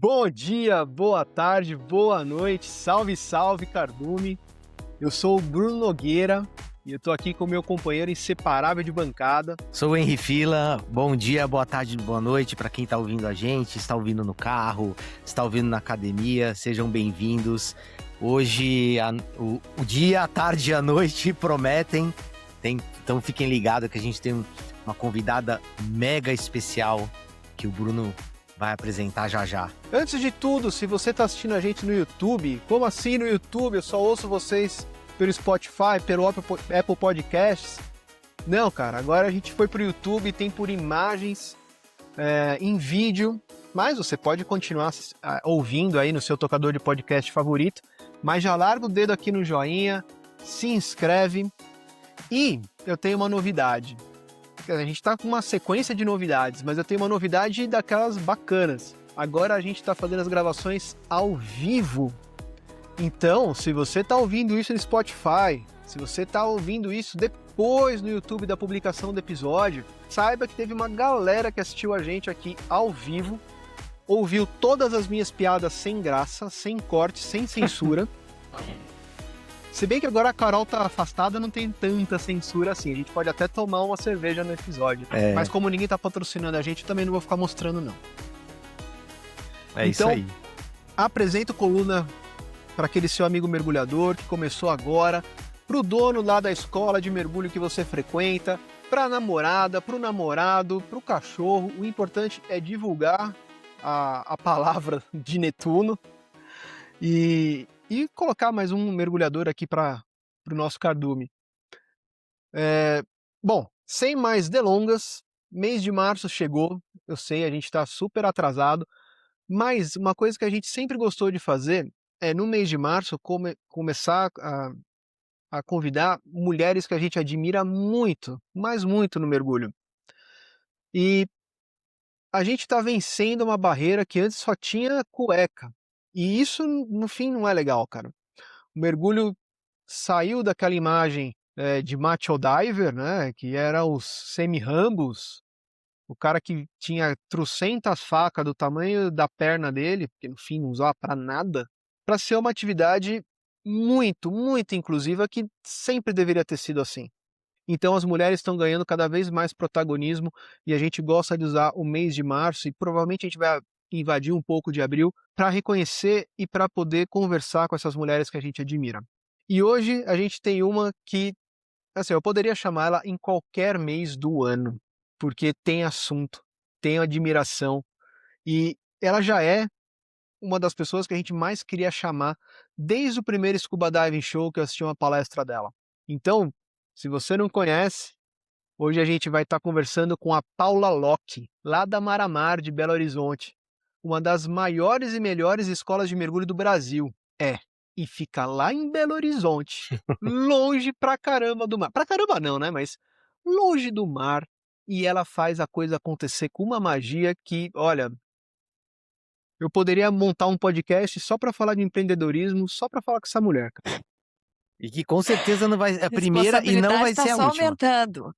Bom dia, boa tarde, boa noite, salve, salve, cardume. Eu sou o Bruno Nogueira e eu tô aqui com o meu companheiro inseparável de bancada. Sou o Henry Fila, bom dia, boa tarde, boa noite para quem está ouvindo a gente, está ouvindo no carro, está ouvindo na academia, sejam bem-vindos. Hoje o dia, a tarde e a noite prometem, então fiquem ligados que a gente tem uma convidada mega especial que o Bruno vai apresentar já já. Antes de tudo, se você tá assistindo a gente no YouTube, como assim no YouTube? Eu só ouço vocês pelo Spotify, pelo Apple Podcasts. Não, cara, agora a gente foi pro YouTube, tem por imagens, em vídeo, mas você pode continuar ouvindo aí no seu tocador de podcast favorito, mas já larga o dedo aqui no joinha, se inscreve e eu tenho uma novidade. A gente tá com uma sequência de novidades, mas eu tenho uma novidade daquelas bacanas. Agora a gente tá fazendo as gravações ao vivo. Então, se você tá ouvindo isso no Spotify, se você tá ouvindo isso depois no YouTube da publicação do episódio, saiba que teve uma galera que assistiu a gente aqui ao vivo, ouviu todas as minhas piadas sem graça, sem corte, sem censura. Se bem que agora a Carol tá afastada, não tem tanta censura assim. A gente pode até tomar uma cerveja no episódio. Mas como ninguém tá patrocinando a gente, eu também não vou ficar mostrando, não. Isso aí. Apresento coluna para aquele seu amigo mergulhador que começou agora, pro dono lá da escola de mergulho que você frequenta, pra namorada, pro namorado, pro cachorro. O importante é divulgar a palavra de Netuno e colocar mais um mergulhador aqui para o nosso cardume. Bom, sem mais delongas, mês de março chegou, eu sei, a gente está super atrasado, mas uma coisa que a gente sempre gostou de fazer é, no mês de março, começar a convidar mulheres que a gente admira muito, mas muito no mergulho. E a gente está vencendo uma barreira que antes só tinha cueca. E isso, no fim, não é legal, cara. O mergulho saiu daquela imagem de macho diver, né, que era os semi-rambos, o cara que tinha trocentas facas do tamanho da perna dele, que no fim não usava para nada, para ser uma atividade muito, muito inclusiva que sempre deveria ter sido assim. Então as mulheres estão ganhando cada vez mais protagonismo e a gente gosta de usar o mês de março e provavelmente a gente vai invadir um pouco de abril para reconhecer e para poder conversar com essas mulheres que a gente admira. E hoje a gente tem uma que, assim, eu poderia chamá-la em qualquer mês do ano, porque tem assunto, tem admiração e ela já é uma das pessoas que a gente mais queria chamar desde o primeiro Scuba Diving Show que eu assisti uma palestra dela. Então, se você não conhece, hoje a gente vai estar conversando com a Paula Locke, lá da Maramar, de Belo Horizonte, uma das maiores e melhores escolas de mergulho do Brasil. E fica lá em Belo Horizonte, longe pra caramba do mar. Pra caramba não, né? Mas longe do mar. E ela faz a coisa acontecer com uma magia que, olha, eu poderia montar um podcast só pra falar de empreendedorismo, só pra falar com essa mulher, cara. E que com certeza não vai é a primeira e não Responsabilidade vai tá ser a só última. aumentando.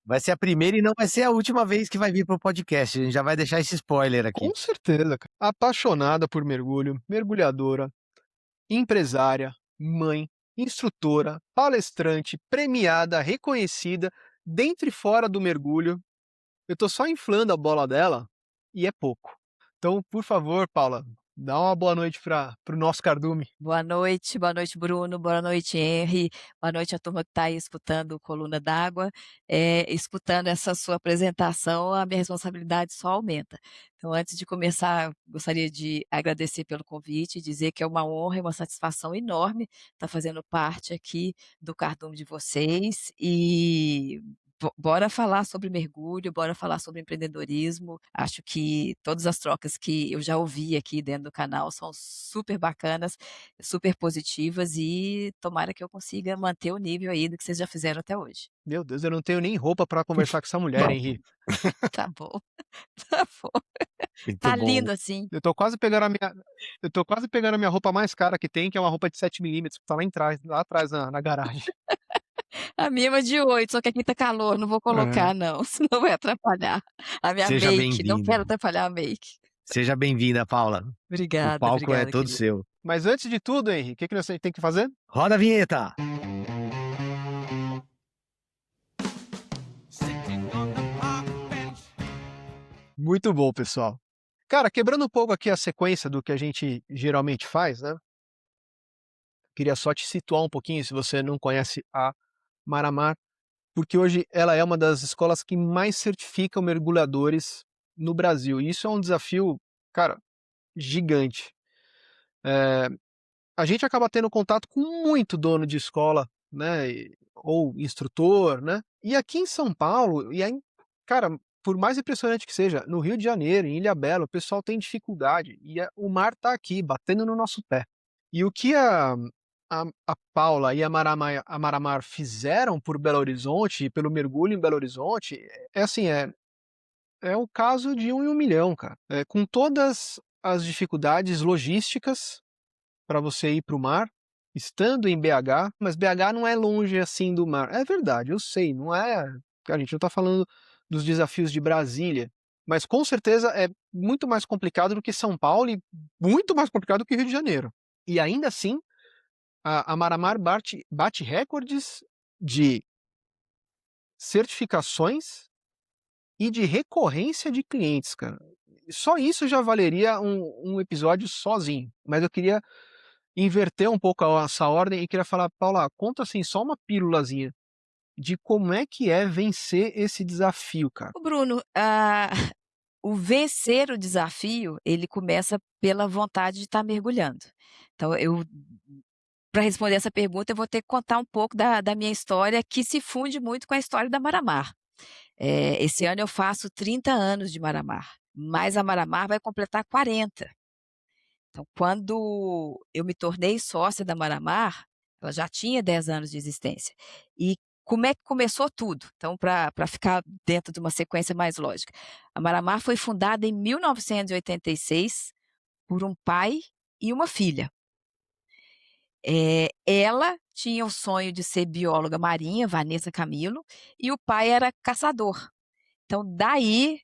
Vai ser a primeira e não vai ser a última vez que vai vir pro podcast. A gente já vai deixar esse spoiler aqui. Com certeza, cara. Apaixonada por mergulho, mergulhadora, empresária, mãe, instrutora, palestrante, premiada, reconhecida, dentro e fora do mergulho. Eu tô só inflando a bola dela e é pouco. Então, por favor, Paula, dá uma boa noite pro nosso cardume. Boa noite Bruno, boa noite Henry, boa noite a turma que está aí escutando o Coluna d'Água. Escutando essa sua apresentação, a minha responsabilidade só aumenta. Então, antes de começar, gostaria de agradecer pelo convite, dizer que é uma honra e uma satisfação enorme estar fazendo parte aqui do cardume de vocês e bora falar sobre mergulho, bora falar sobre empreendedorismo. Acho que todas as trocas que eu já ouvi aqui dentro do canal são super bacanas, super positivas e tomara que eu consiga manter o nível aí do que vocês já fizeram até hoje. Meu Deus, eu não tenho nem roupa pra conversar com essa mulher, Henri. Tá bom, tá bom. Muito Tá bom. lindo assim. Eu tô quase pegando a minha roupa mais cara que tem, que é uma roupa de 7mm, que tá lá atrás na garagem. A minha é uma de 8, só que aqui tá calor, não vou colocar não, senão vai atrapalhar a minha Seja make, não bem-vindo. quero atrapalhar a make. Seja bem-vinda, Paula. O Obrigada, palco é obrigada, todo querido. seu. Mas antes de tudo, Henry, o que que você tem que fazer? Roda a vinheta! Muito bom, pessoal. Cara, quebrando um pouco aqui a sequência do que a gente geralmente faz, né? Queria só te situar um pouquinho, se você não conhece a Maramar, porque hoje ela é uma das escolas que mais certificam mergulhadores no Brasil. E isso é um desafio, cara, gigante. Eh, a gente acaba tendo contato com muito dono de escola, né, ou instrutor, né? E aqui em São Paulo, cara, por mais impressionante que seja, no Rio de Janeiro, em Ilhabela, o pessoal tem dificuldade e o mar tá aqui, batendo no nosso pé. E o que a Paula e a Maramar fizeram por Belo Horizonte e pelo mergulho em Belo Horizonte, é o caso de um em um milhão, cara. Com todas as dificuldades logísticas para você ir para o mar, estando em BH, mas BH não é longe assim do mar. É verdade, eu sei, não é. A gente não está falando dos desafios de Brasília, mas com certeza é muito mais complicado do que São Paulo e muito mais complicado do que Rio de Janeiro. E ainda assim, a Maramar bate recordes de certificações e de recorrência de clientes, cara. Só isso já valeria um episódio sozinho. Mas eu queria inverter um pouco essa ordem e queria falar, Paula, conta assim só uma pílulazinha de como é que é vencer esse desafio, cara. Ô Bruno, o vencer o desafio, ele começa pela vontade de estar mergulhando. Então para responder essa pergunta, eu vou ter que contar um pouco da minha história, que se funde muito com a história da Maramar. Esse ano eu faço 30 anos de Maramar, mas a Maramar vai completar 40. Então, quando eu me tornei sócia da Maramar, ela já tinha 10 anos de existência. E como é que começou tudo? Então, para ficar dentro de uma sequência mais lógica. A Maramar foi fundada em 1986 por um pai e uma filha. Ela tinha o sonho de ser bióloga marinha, Vanessa Camilo, e o pai era caçador. Então, daí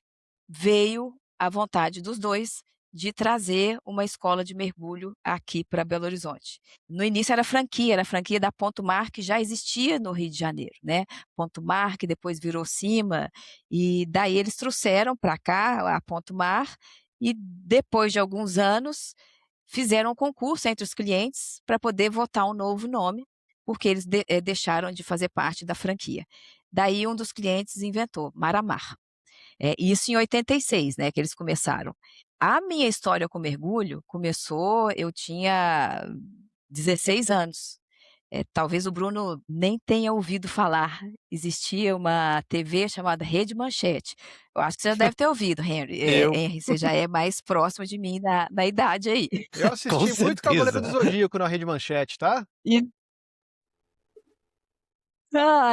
veio a vontade dos 2 de trazer uma escola de mergulho aqui para Belo Horizonte. No início era a franquia da Ponto Mar, que já existia no Rio de Janeiro, né. Ponto Mar, que depois virou Cima, e daí eles trouxeram para cá a Ponto Mar, e depois de alguns anos, fizeram um concurso entre os clientes para poder votar um novo nome, porque eles deixaram de fazer parte da franquia. Daí um dos clientes inventou, Maramar. Isso em 86, né, que eles começaram. A minha história com mergulho começou, eu tinha 16 anos. Talvez o Bruno nem tenha ouvido falar, existia uma TV chamada Rede Manchete. Eu acho que você já deve ter ouvido, Eu. Henry, você já é mais próximo de mim na idade aí. Eu Com assisti muito Cavaleiro do certeza. Zodíaco na Rede Manchete, tá? E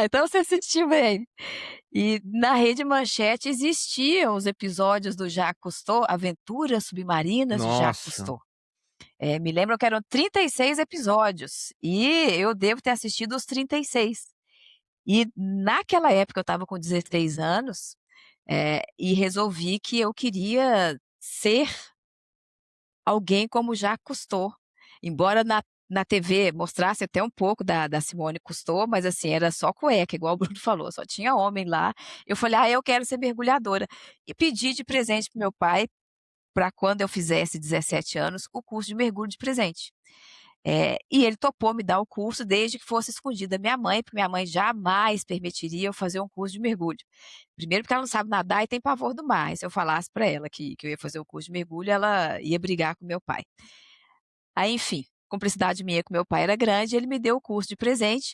então você assistiu bem. E na Rede Manchete existiam os episódios do Jacques Cousteau, Aventuras Submarinas de Jacques Nossa. Cousteau. Me lembro que eram 36 episódios, e eu devo ter assistido os 36. E naquela época eu estava com 16 anos, e resolvi que eu queria ser alguém como Jacques Cousteau. Embora na TV mostrasse até um pouco da Simone Cousteau, mas assim, era só cueca, igual o Bruno falou, só tinha homem lá. Eu falei: "Ah, eu quero ser mergulhadora". E pedi de presente para meu pai, para quando eu fizesse 17 anos, o curso de mergulho de presente. E ele topou me dar o curso desde que fosse escondido da minha mãe, porque minha mãe jamais permitiria eu fazer um curso de mergulho. Primeiro porque ela não sabe nadar e tem pavor do mar, e se eu falasse para ela que eu ia fazer o curso de mergulho, ela ia brigar com meu pai. Aí, enfim, cumplicidade minha com meu pai era grande, ele me deu o curso de presente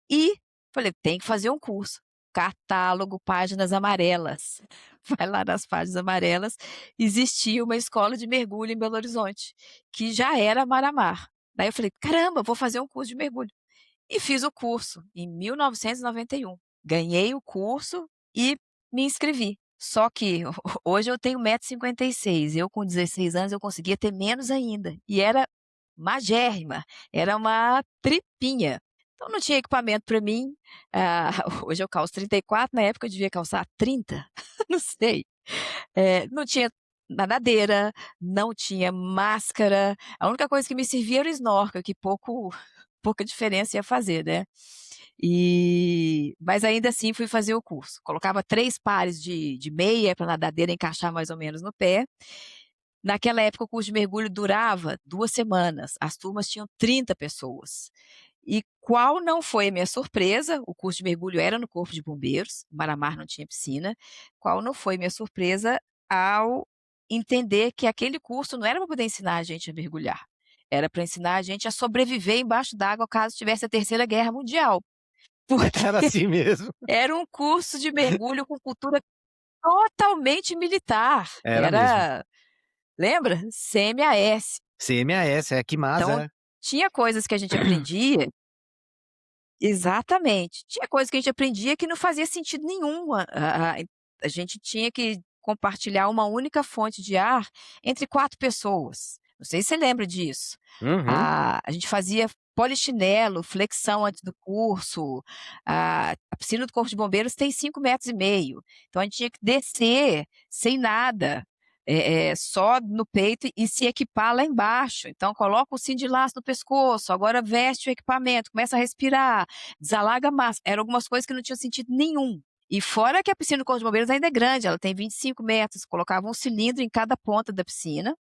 e falei: "Tem que fazer um curso". Catálogo Páginas Amarelas. Vai lá nas Páginas Amarelas, existia uma escola de mergulho em Belo Horizonte, que já era mar-a-mar. Daí eu falei: "Caramba, vou fazer um curso de mergulho". E fiz o curso em 1991. Ganhei o curso e me inscrevi. Só que hoje eu tenho 1,56 m, eu com 16 anos eu conseguia ter menos ainda, e era magérrima, era uma tripinha. Então não tinha equipamento para mim, hoje eu calço 34, na época eu devia calçar 30, não sei. Não tinha nadadeira, não tinha máscara, a única coisa que me servia era o snorkel, que pouca diferença ia fazer, né. Mas ainda assim fui fazer o curso. Colocava 3 pares de meia para a nadadeira encaixar mais ou menos no pé. Naquela época o curso de mergulho durava 2 semanas, as turmas tinham 30 pessoas. E qual não foi a minha surpresa, o curso de mergulho era no Corpo de Bombeiros, Maramar não tinha piscina, qual não foi minha surpresa ao entender que aquele curso não era para poder ensinar a gente a mergulhar, era para ensinar a gente a sobreviver embaixo d'água caso tivesse a Terceira Guerra Mundial, porque Era assim mesmo. era um curso de mergulho com cultura totalmente militar, Era mesmo. era, lembra? CMAS. CMAS, que Então, massa, é. tinha coisas que a gente aprendia. Exatamente. Tinha coisa que a gente aprendia que não fazia sentido nenhum, a gente tinha que compartilhar uma única fonte de ar entre 4 pessoas. Não sei se você lembra disso. Uhum. A gente fazia polichinelo, flexão antes do curso, a piscina do Corpo de Bombeiros tem 5,5 metros, então a gente tinha que descer sem nada, só no peito e se equipar lá embaixo. Então coloca o cinto de laço no pescoço, agora veste o equipamento, começa a respirar, desalaga a máscara. Eram algumas coisas que não tinham sentido nenhum. E fora que a piscina do Corpo de Bombeiros ainda é grande, ela tem 25 metros, colocava um cilindro em cada ponta da piscina.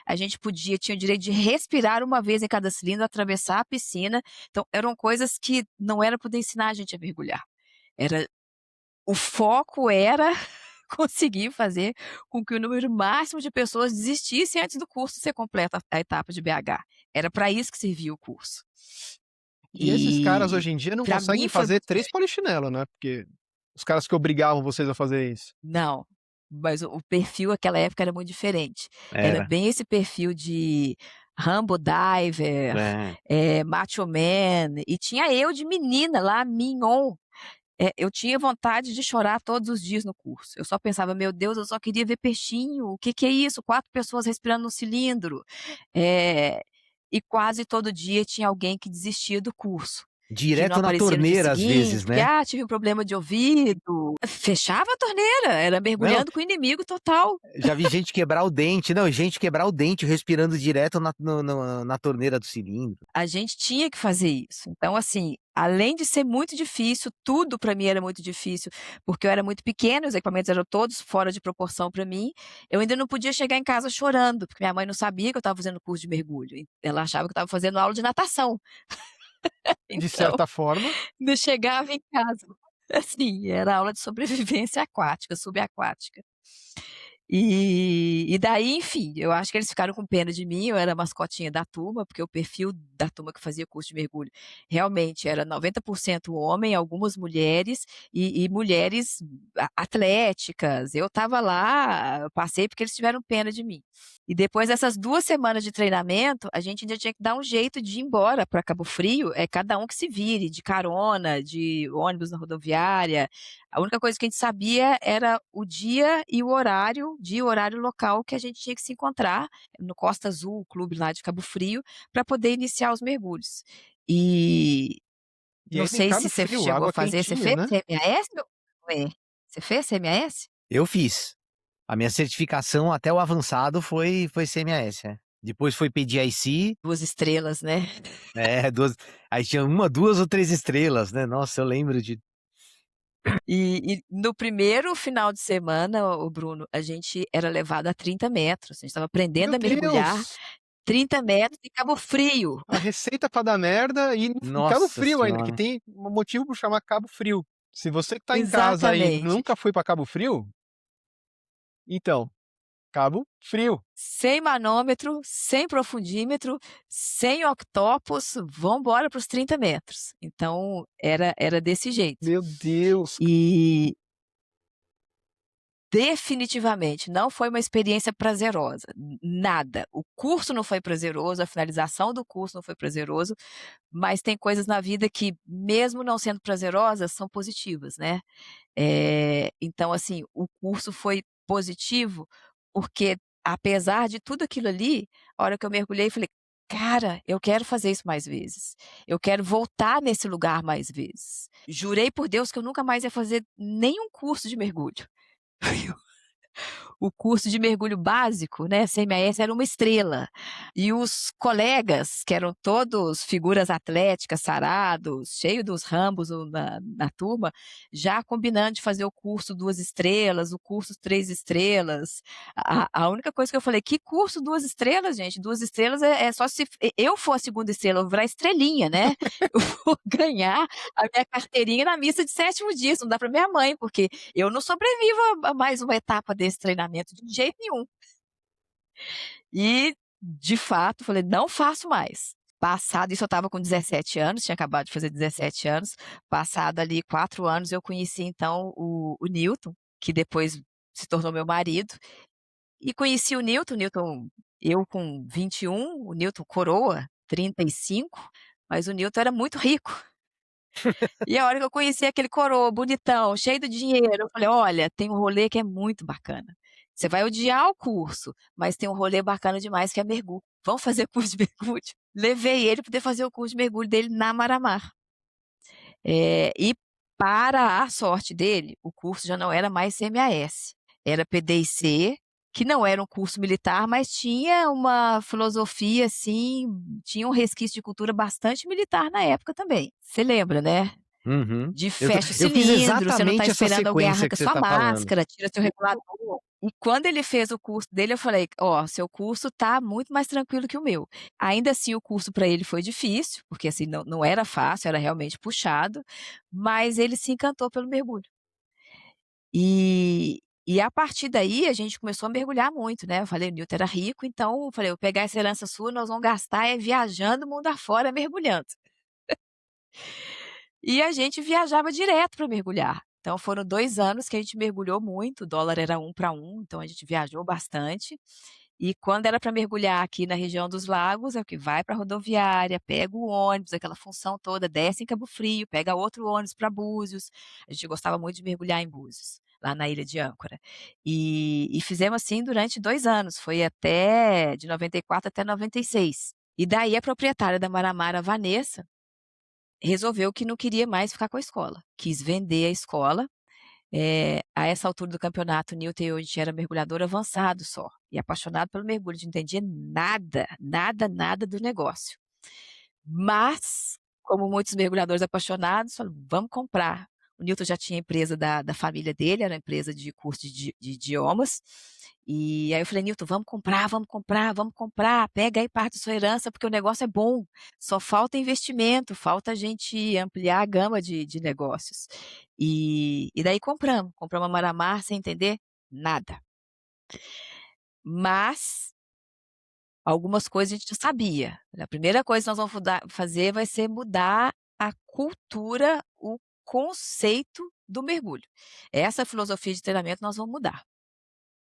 A gente tinha o direito de respirar uma vez em cada cilindro, atravessar a piscina. Então, eram coisas que não era poder ensinar a gente a mergulhar. O foco era conseguir fazer com que o número máximo de pessoas desistisse antes do curso ser completo, a etapa de BH. Era para isso que servia o curso. E esses caras E hoje em dia não para conseguem mim foi fazer muito 3 polichinelo, né, porque os caras que obrigavam vocês a fazer isso. Não, mas o perfil naquela época era muito diferente. Era Era. bem esse perfil de Rambo diver, É. macho man, e tinha eu de menina lá, mignon. Eu tinha vontade de chorar todos os dias no curso. Eu só pensava: "Meu Deus, eu só queria ver peixinho, o que que é isso? 4 pessoas respirando no cilindro". Eh, e quase todo dia tinha alguém que desistia do curso, que não Direto na aparecia no dia torneira às seguinte, vezes, porque: né. "Ah, tive um problema de ouvido". Fechava a torneira, era Não, mergulhando com o inimigo total. já vi gente quebrar o dente, não, gente quebrar o dente respirando direto na no no na torneira do cilindro. A gente tinha que fazer isso. Então, assim, além de ser muito difícil, tudo para mim era muito difícil, porque eu era muito pequena, os equipamentos eram todos fora de proporção para mim, eu ainda não podia chegar em casa chorando, porque minha mãe não sabia que eu estava fazendo curso de mergulho, ela achava que eu estava fazendo aula de natação. De Então, certa forma, não chegava em casa, assim, era aula de sobrevivência aquática, subaquática. E daí, enfim, eu acho que eles ficaram com pena de mim, eu era a mascotinha da turma, porque o perfil da turma que fazia curso de mergulho realmente era 90% homem, algumas mulheres, e mulheres atléticas. Eu estava lá, eu passei porque eles tiveram pena de mim. E depois dessas 2 semanas de treinamento, a gente ainda tinha que dar um jeito de ir embora para Cabo Frio, cada um que se vire, de carona, de ônibus na rodoviária. A única coisa que a gente sabia era o dia e o horário, dia e horário local que a gente tinha que se encontrar no Costa Azul, o clube lá de Cabo Frio, para poder iniciar os mergulhos. E e não ainda em sei Cabo se você Frio, chegou a água fazer, você quentinha, fez né. CMAS? É. Você fez CMAS? Eu fiz. A minha certificação até o avançado foi CMAS, é. Depois foi PDIC, 2 estrelas, né? 2, aí tinha 1, 2 ou 3 estrelas, né. Nossa, eu lembro de E no primeiro final de semana, o Bruno, a gente era levado a 30 metros, a gente estava Meu aprendendo a mergulhar, Deus, 30 metros em Cabo Frio. a receita pra dar merda e em Cabo nossa Frio ainda, que senhora. tem um motivo pra chamar Cabo Frio. Se você que tá em casa aí Exatamente. nunca foi pra Cabo Frio, então, Cabo Frio. Sem manômetro, sem profundímetro, sem octopus, vamos embora para os 30 metros. Então era desse jeito. Meu Deus, E definitivamente não foi uma experiência prazerosa, nada. O curso não foi prazeroso, a finalização do curso não foi prazeroso, mas tem coisas na vida que, mesmo não sendo prazerosas, são positivas, né. Então, assim, o curso foi positivo, porque apesar de tudo aquilo ali, a hora que eu mergulhei, falei: "Cara, eu quero fazer isso mais vezes. Eu quero voltar nesse lugar mais vezes". Jurei por Deus que eu nunca mais ia fazer nenhum curso de mergulho. o curso de mergulho básico, né, CMAS, era uma estrela. E os colegas, que eram todos figuras atléticas, sarados, cheio dos rambos na turma, já combinando de fazer o curso 2 estrelas, o curso 3 estrelas. A única coisa que eu falei: "Que curso 2 estrelas, gente? 2 estrelas é só se eu for a 2ª estrela, eu vou virar estrelinha, né. Eu vou ganhar a minha carteirinha na missa de 7º dia, isso não dá para minha mãe, porque eu não sobrevivo a mais uma etapa desse treinamento de jeito nenhum". E, de fato, falei: "Não faço mais". Passado isso, eu estava com 17 anos, tinha acabado de fazer 17 anos, passado ali 4 anos, eu conheci então o Newton, que depois se tornou meu marido, e conheci o Newton, eu com 21, o Newton coroa, 35, mas o Newton era muito rico. E a hora que eu conheci aquele coroa bonitão, cheio de dinheiro, eu falei: "Olha, tem um rolê que é muito bacana. Você vai odiar o curso, mas tem um rolê bacana demais que é mergulho. Vamos fazer curso de mergulho?". Levei ele para poder fazer o curso de mergulho dele na Maramar. E para a sorte dele, o curso já não era mais CMAS, era PDIC, que não era um curso militar, mas tinha uma filosofia, assim, tinha um resquício de cultura bastante militar na época também. Você lembra, né? Uhum. De Eu, fecha o eu fiz cilindro, você não está exatamente essa esperando, alguém sequência arranca que você sua está falando. máscara, tira seu regulador. E quando ele fez o curso dele, eu falei: "Ó, seu curso tá muito mais tranquilo que o meu". Ainda assim, o curso para ele foi difícil, porque, assim, não era fácil, era realmente puxado, mas ele se encantou pelo mergulho. E a partir daí, a gente começou a mergulhar muito, né, eu falei: "O Newton era rico, então", eu falei: "Eu vou pegar essa herança sua, nós vamos gastar viajando o mundo afora mergulhando". E a gente viajava direto para mergulhar. Então foram 2 anos que a gente mergulhou muito, o dólar era 1 para 1, então a gente viajou bastante. E quando era para mergulhar aqui na região dos lagos, é o que vai para a rodoviária, pega o ônibus, aquela função toda, desce em Cabo Frio, pega outro ônibus para Búzios. A gente gostava muito de mergulhar em Búzios, lá na ilha de Âncora. E fizemos assim durante 2 anos, foi até de 94 até 96. E daí a proprietária da Maramara, a Vanessa, resolveu que não queria mais ficar com a escola, quis vender a escola. A essa altura do campeonato, o Newton e eu, a gente era mergulhador avançado só, e apaixonado pelo mergulho, a gente não entendia nada, nada, nada do negócio. Mas, como muitos mergulhadores apaixonados, falou: "Vamos comprar". O Newton já tinha a empresa da família dele, era uma empresa de curso de idiomas, e aí eu falei: "Newton, vamos comprar, vamos comprar, vamos comprar, pega aí parte da sua herança, porque o negócio é bom, só falta investimento, falta a gente ampliar a gama de negócios". E daí compramos a Maramar sem entender nada. Mas algumas coisas a gente já sabia. A primeira coisa que nós vamos fazer vai ser mudar a cultura, o conceito do mergulho. Essa filosofia de treinamento nós vamos mudar.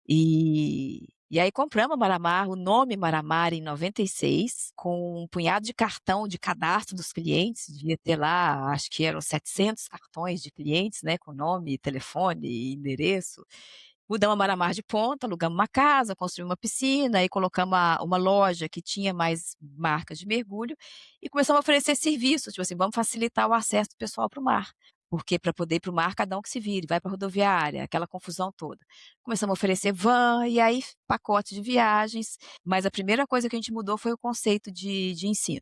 E aí compramos a Maramar, o nome Maramar em 96, com um punhado de cartão de cadastro dos clientes, devia ter lá, acho que eram 700 cartões de clientes, né, com nome, telefone e endereço. Mudamos a Maramar de ponta, alugamos uma casa, construímos uma piscina, aí colocamos uma loja que tinha mais marcas de mergulho e começamos a oferecer serviços, tipo assim, vamos facilitar o acesso do pessoal para o mar, porque para poder ir para o mar, cada um que se vire, vai para a rodoviária, aquela confusão toda. Começamos a oferecer van, e aí pacotes de viagens, mas a primeira coisa que a gente mudou foi o conceito de ensino.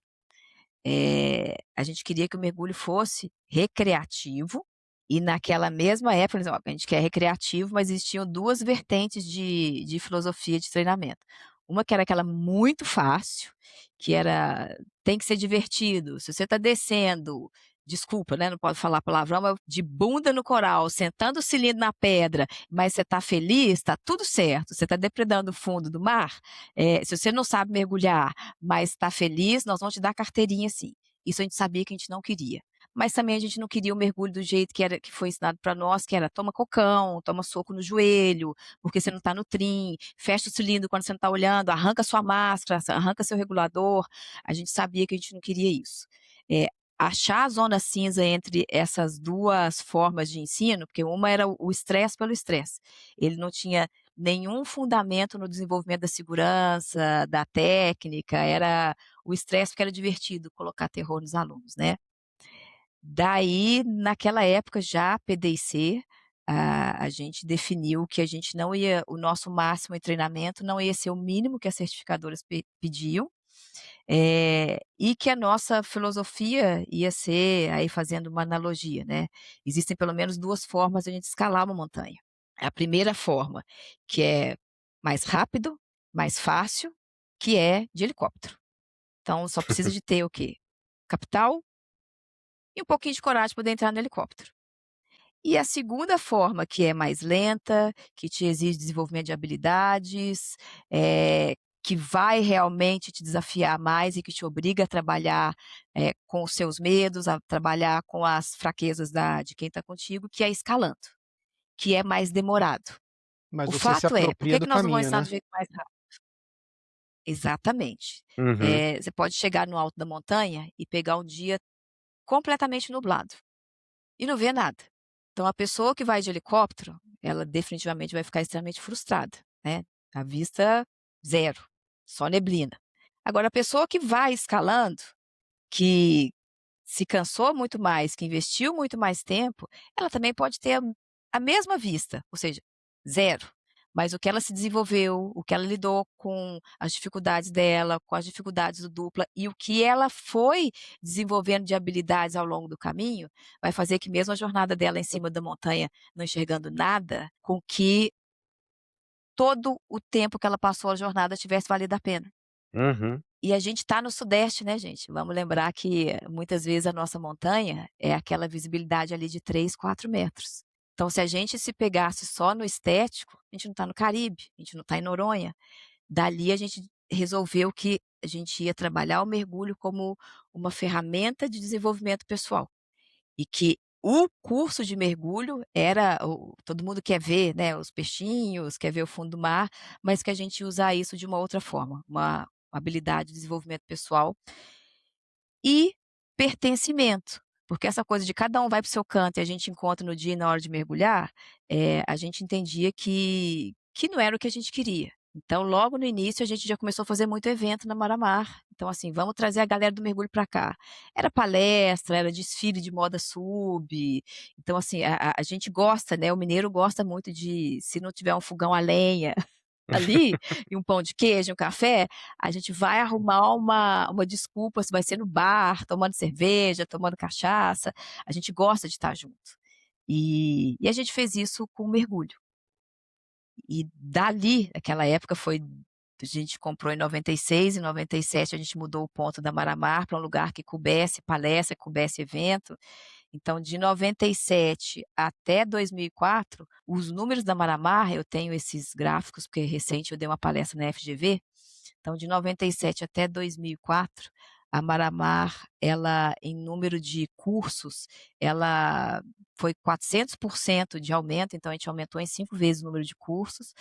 A gente queria que o mergulho fosse recreativo, e naquela mesma época, eles: "Ó, a gente quer recreativo", mas existiam 2 vertentes de filosofia de treinamento. Uma que era aquela muito fácil, que era: tem que ser divertido, se você está descendo, desculpa, né, não pode falar palavrão, mas de bunda no coral, sentando o cilindro na pedra, mas você está feliz, está tudo certo. Você está depredando o fundo do mar, se você não sabe mergulhar, mas está feliz, nós vamos te dar carteirinha sim. Isso a gente sabia que a gente não queria. Mas também a gente não queria o mergulho do jeito que foi ensinado para nós, que era: toma cocão, toma soco no joelho, porque você não está no trim, fecha o cilindro quando você não está olhando, arranca sua máscara, arranca seu regulador. A gente sabia que a gente não queria isso. Eh, Achar a zona cinza entre essas 2 formas de ensino, porque uma era o estresse pelo estresse. Ele não tinha nenhum fundamento no desenvolvimento da segurança, da técnica, era o estresse porque era divertido colocar terror nos alunos, né. Daí, naquela época já PDIC, a gente definiu que a gente não ia o nosso máximo em treinamento não ia ser o mínimo que as certificadoras pediam, e que a nossa filosofia ia ser, aí fazendo uma analogia, né, existem pelo menos 2 formas de a gente escalar uma montanha. A primeira forma, que é mais rápido, mais fácil, que é de helicóptero. Então só precisa de ter o quê? Capital e um pouquinho de coragem para poder entrar no helicóptero. E a segunda forma, que é mais lenta, que te exige desenvolvimento de habilidades, que vai realmente te desafiar mais e que te obriga a trabalhar, com os seus medos, a trabalhar com as fraquezas de quem está contigo, que é escalando, que é mais demorado. Mas O você se fato é, por apropria que do que nós não vamos caminho, ensinar né? do jeito mais rápido? Exatamente. Uhum, Você pode chegar no alto da montanha e pegar um dia completamente nublado e não ver nada. Então a pessoa que vai de helicóptero, ela definitivamente vai ficar extremamente frustrada, né, a vista zero, só neblina. Agora a pessoa que vai escalando, que se cansou muito mais, que investiu muito mais tempo, ela também pode ter a mesma vista, ou seja, zero. Mas o que ela se desenvolveu, o que ela lidou com as dificuldades dela, com as dificuldades do dupla e o que ela foi desenvolvendo de habilidades ao longo do caminho, vai fazer que mesmo a jornada dela em cima da montanha, não enxergando nada, com que todo o tempo que ela passou a jornada tivesse valido a pena. uhum, E a gente está no sudeste, né, gente, vamos lembrar que muitas vezes a nossa montanha é aquela visibilidade ali de 3, 4 metros. Então se a gente se pegasse só no estético, a gente não está no Caribe, a gente não está em Noronha. Dali a gente resolveu que a gente ia trabalhar o mergulho como uma ferramenta de desenvolvimento pessoal. E que o curso de mergulho era todo mundo quer ver, né, os peixinhos, quer ver o fundo do mar, mas que a gente ia usar isso de uma outra forma, uma habilidade de desenvolvimento pessoal e pertencimento, porque essa coisa de cada um vai para o seu canto e a gente encontra no dia e na hora de mergulhar, a gente entendia que não era o que a gente queria. Então, logo no início, a gente já começou a fazer muito evento na Maramar. Então, assim, vamos trazer a galera do mergulho para cá. Era palestra, era desfile de moda sub. Então, assim, a gente gosta, né? O mineiro gosta muito de, se não tiver um fogão a lenha, ali, e um pão de queijo, um café, a gente vai arrumar uma desculpa, se vai ser no bar, tomando cerveja, tomando cachaça, a gente gosta de estar junto. E a gente fez isso com o mergulho. E dali, naquela época foi a gente comprou em 96, em 97 a gente mudou o ponto da Maramar para um lugar que coubesse palestra, que coubesse evento. Então de 97 até 2004, os números da Maramar, eu tenho esses gráficos, porque recente eu dei uma palestra na FGV, então de 97 até 2004, a Maramar, ela em número de cursos, ela foi 400% de aumento, então a gente aumentou em 5 vezes o número de cursos.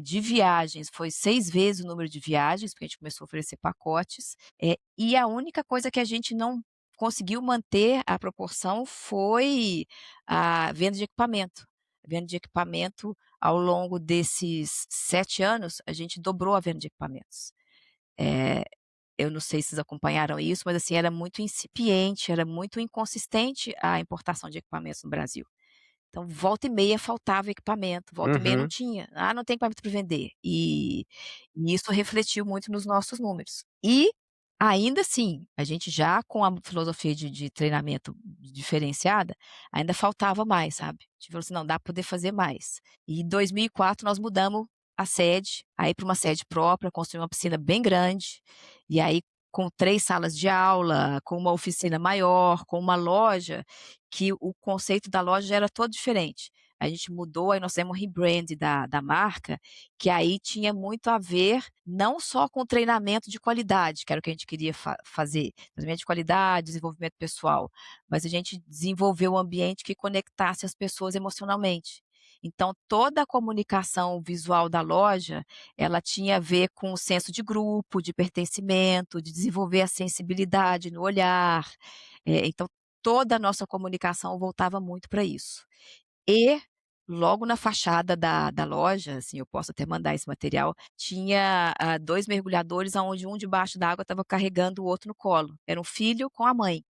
De viagens, foi 6 vezes o número de viagens, porque a gente começou a oferecer pacotes. E a única coisa que a gente não conseguiu manter a proporção foi a venda de equipamento. A venda de equipamento, ao longo desses 7 anos, a gente dobrou a venda de equipamentos. Eh, eu não sei se vocês acompanharam isso, mas, assim, era muito incipiente, era muito inconsistente a importação de equipamentos no Brasil. Então, volta e meia faltava equipamento, volta e meia não uhum, tinha. "Ah, não tem equipamento para vender". E isso refletiu muito nos nossos números. E, ainda assim, a gente já com a filosofia de treinamento diferenciada, ainda faltava mais, sabe. A gente falou assim: "Não, dá para poder fazer mais". E em 2004 nós mudamos a sede, aí para uma sede própria, construímos uma piscina bem grande, e aí com 3 salas de aula, com uma oficina maior, com uma loja, que o conceito da loja já era todo diferente. A gente mudou, aí nós fizemos um rebrand da marca, que aí tinha muito a ver, não só com treinamento de qualidade, que era o que a gente queria fazer, treinamento de qualidade, desenvolvimento pessoal, mas a gente desenvolveu um ambiente que conectasse as pessoas emocionalmente. Então toda a comunicação visual da loja, ela tinha a ver com o senso de grupo, de pertencimento, de desenvolver a sensibilidade no olhar, então toda a nossa comunicação voltava muito para isso. E, logo na fachada da loja, assim, eu posso até mandar esse material, tinha, 2 mergulhadores aonde um debaixo d'água estava carregando o outro no colo, era um filho com a mãe.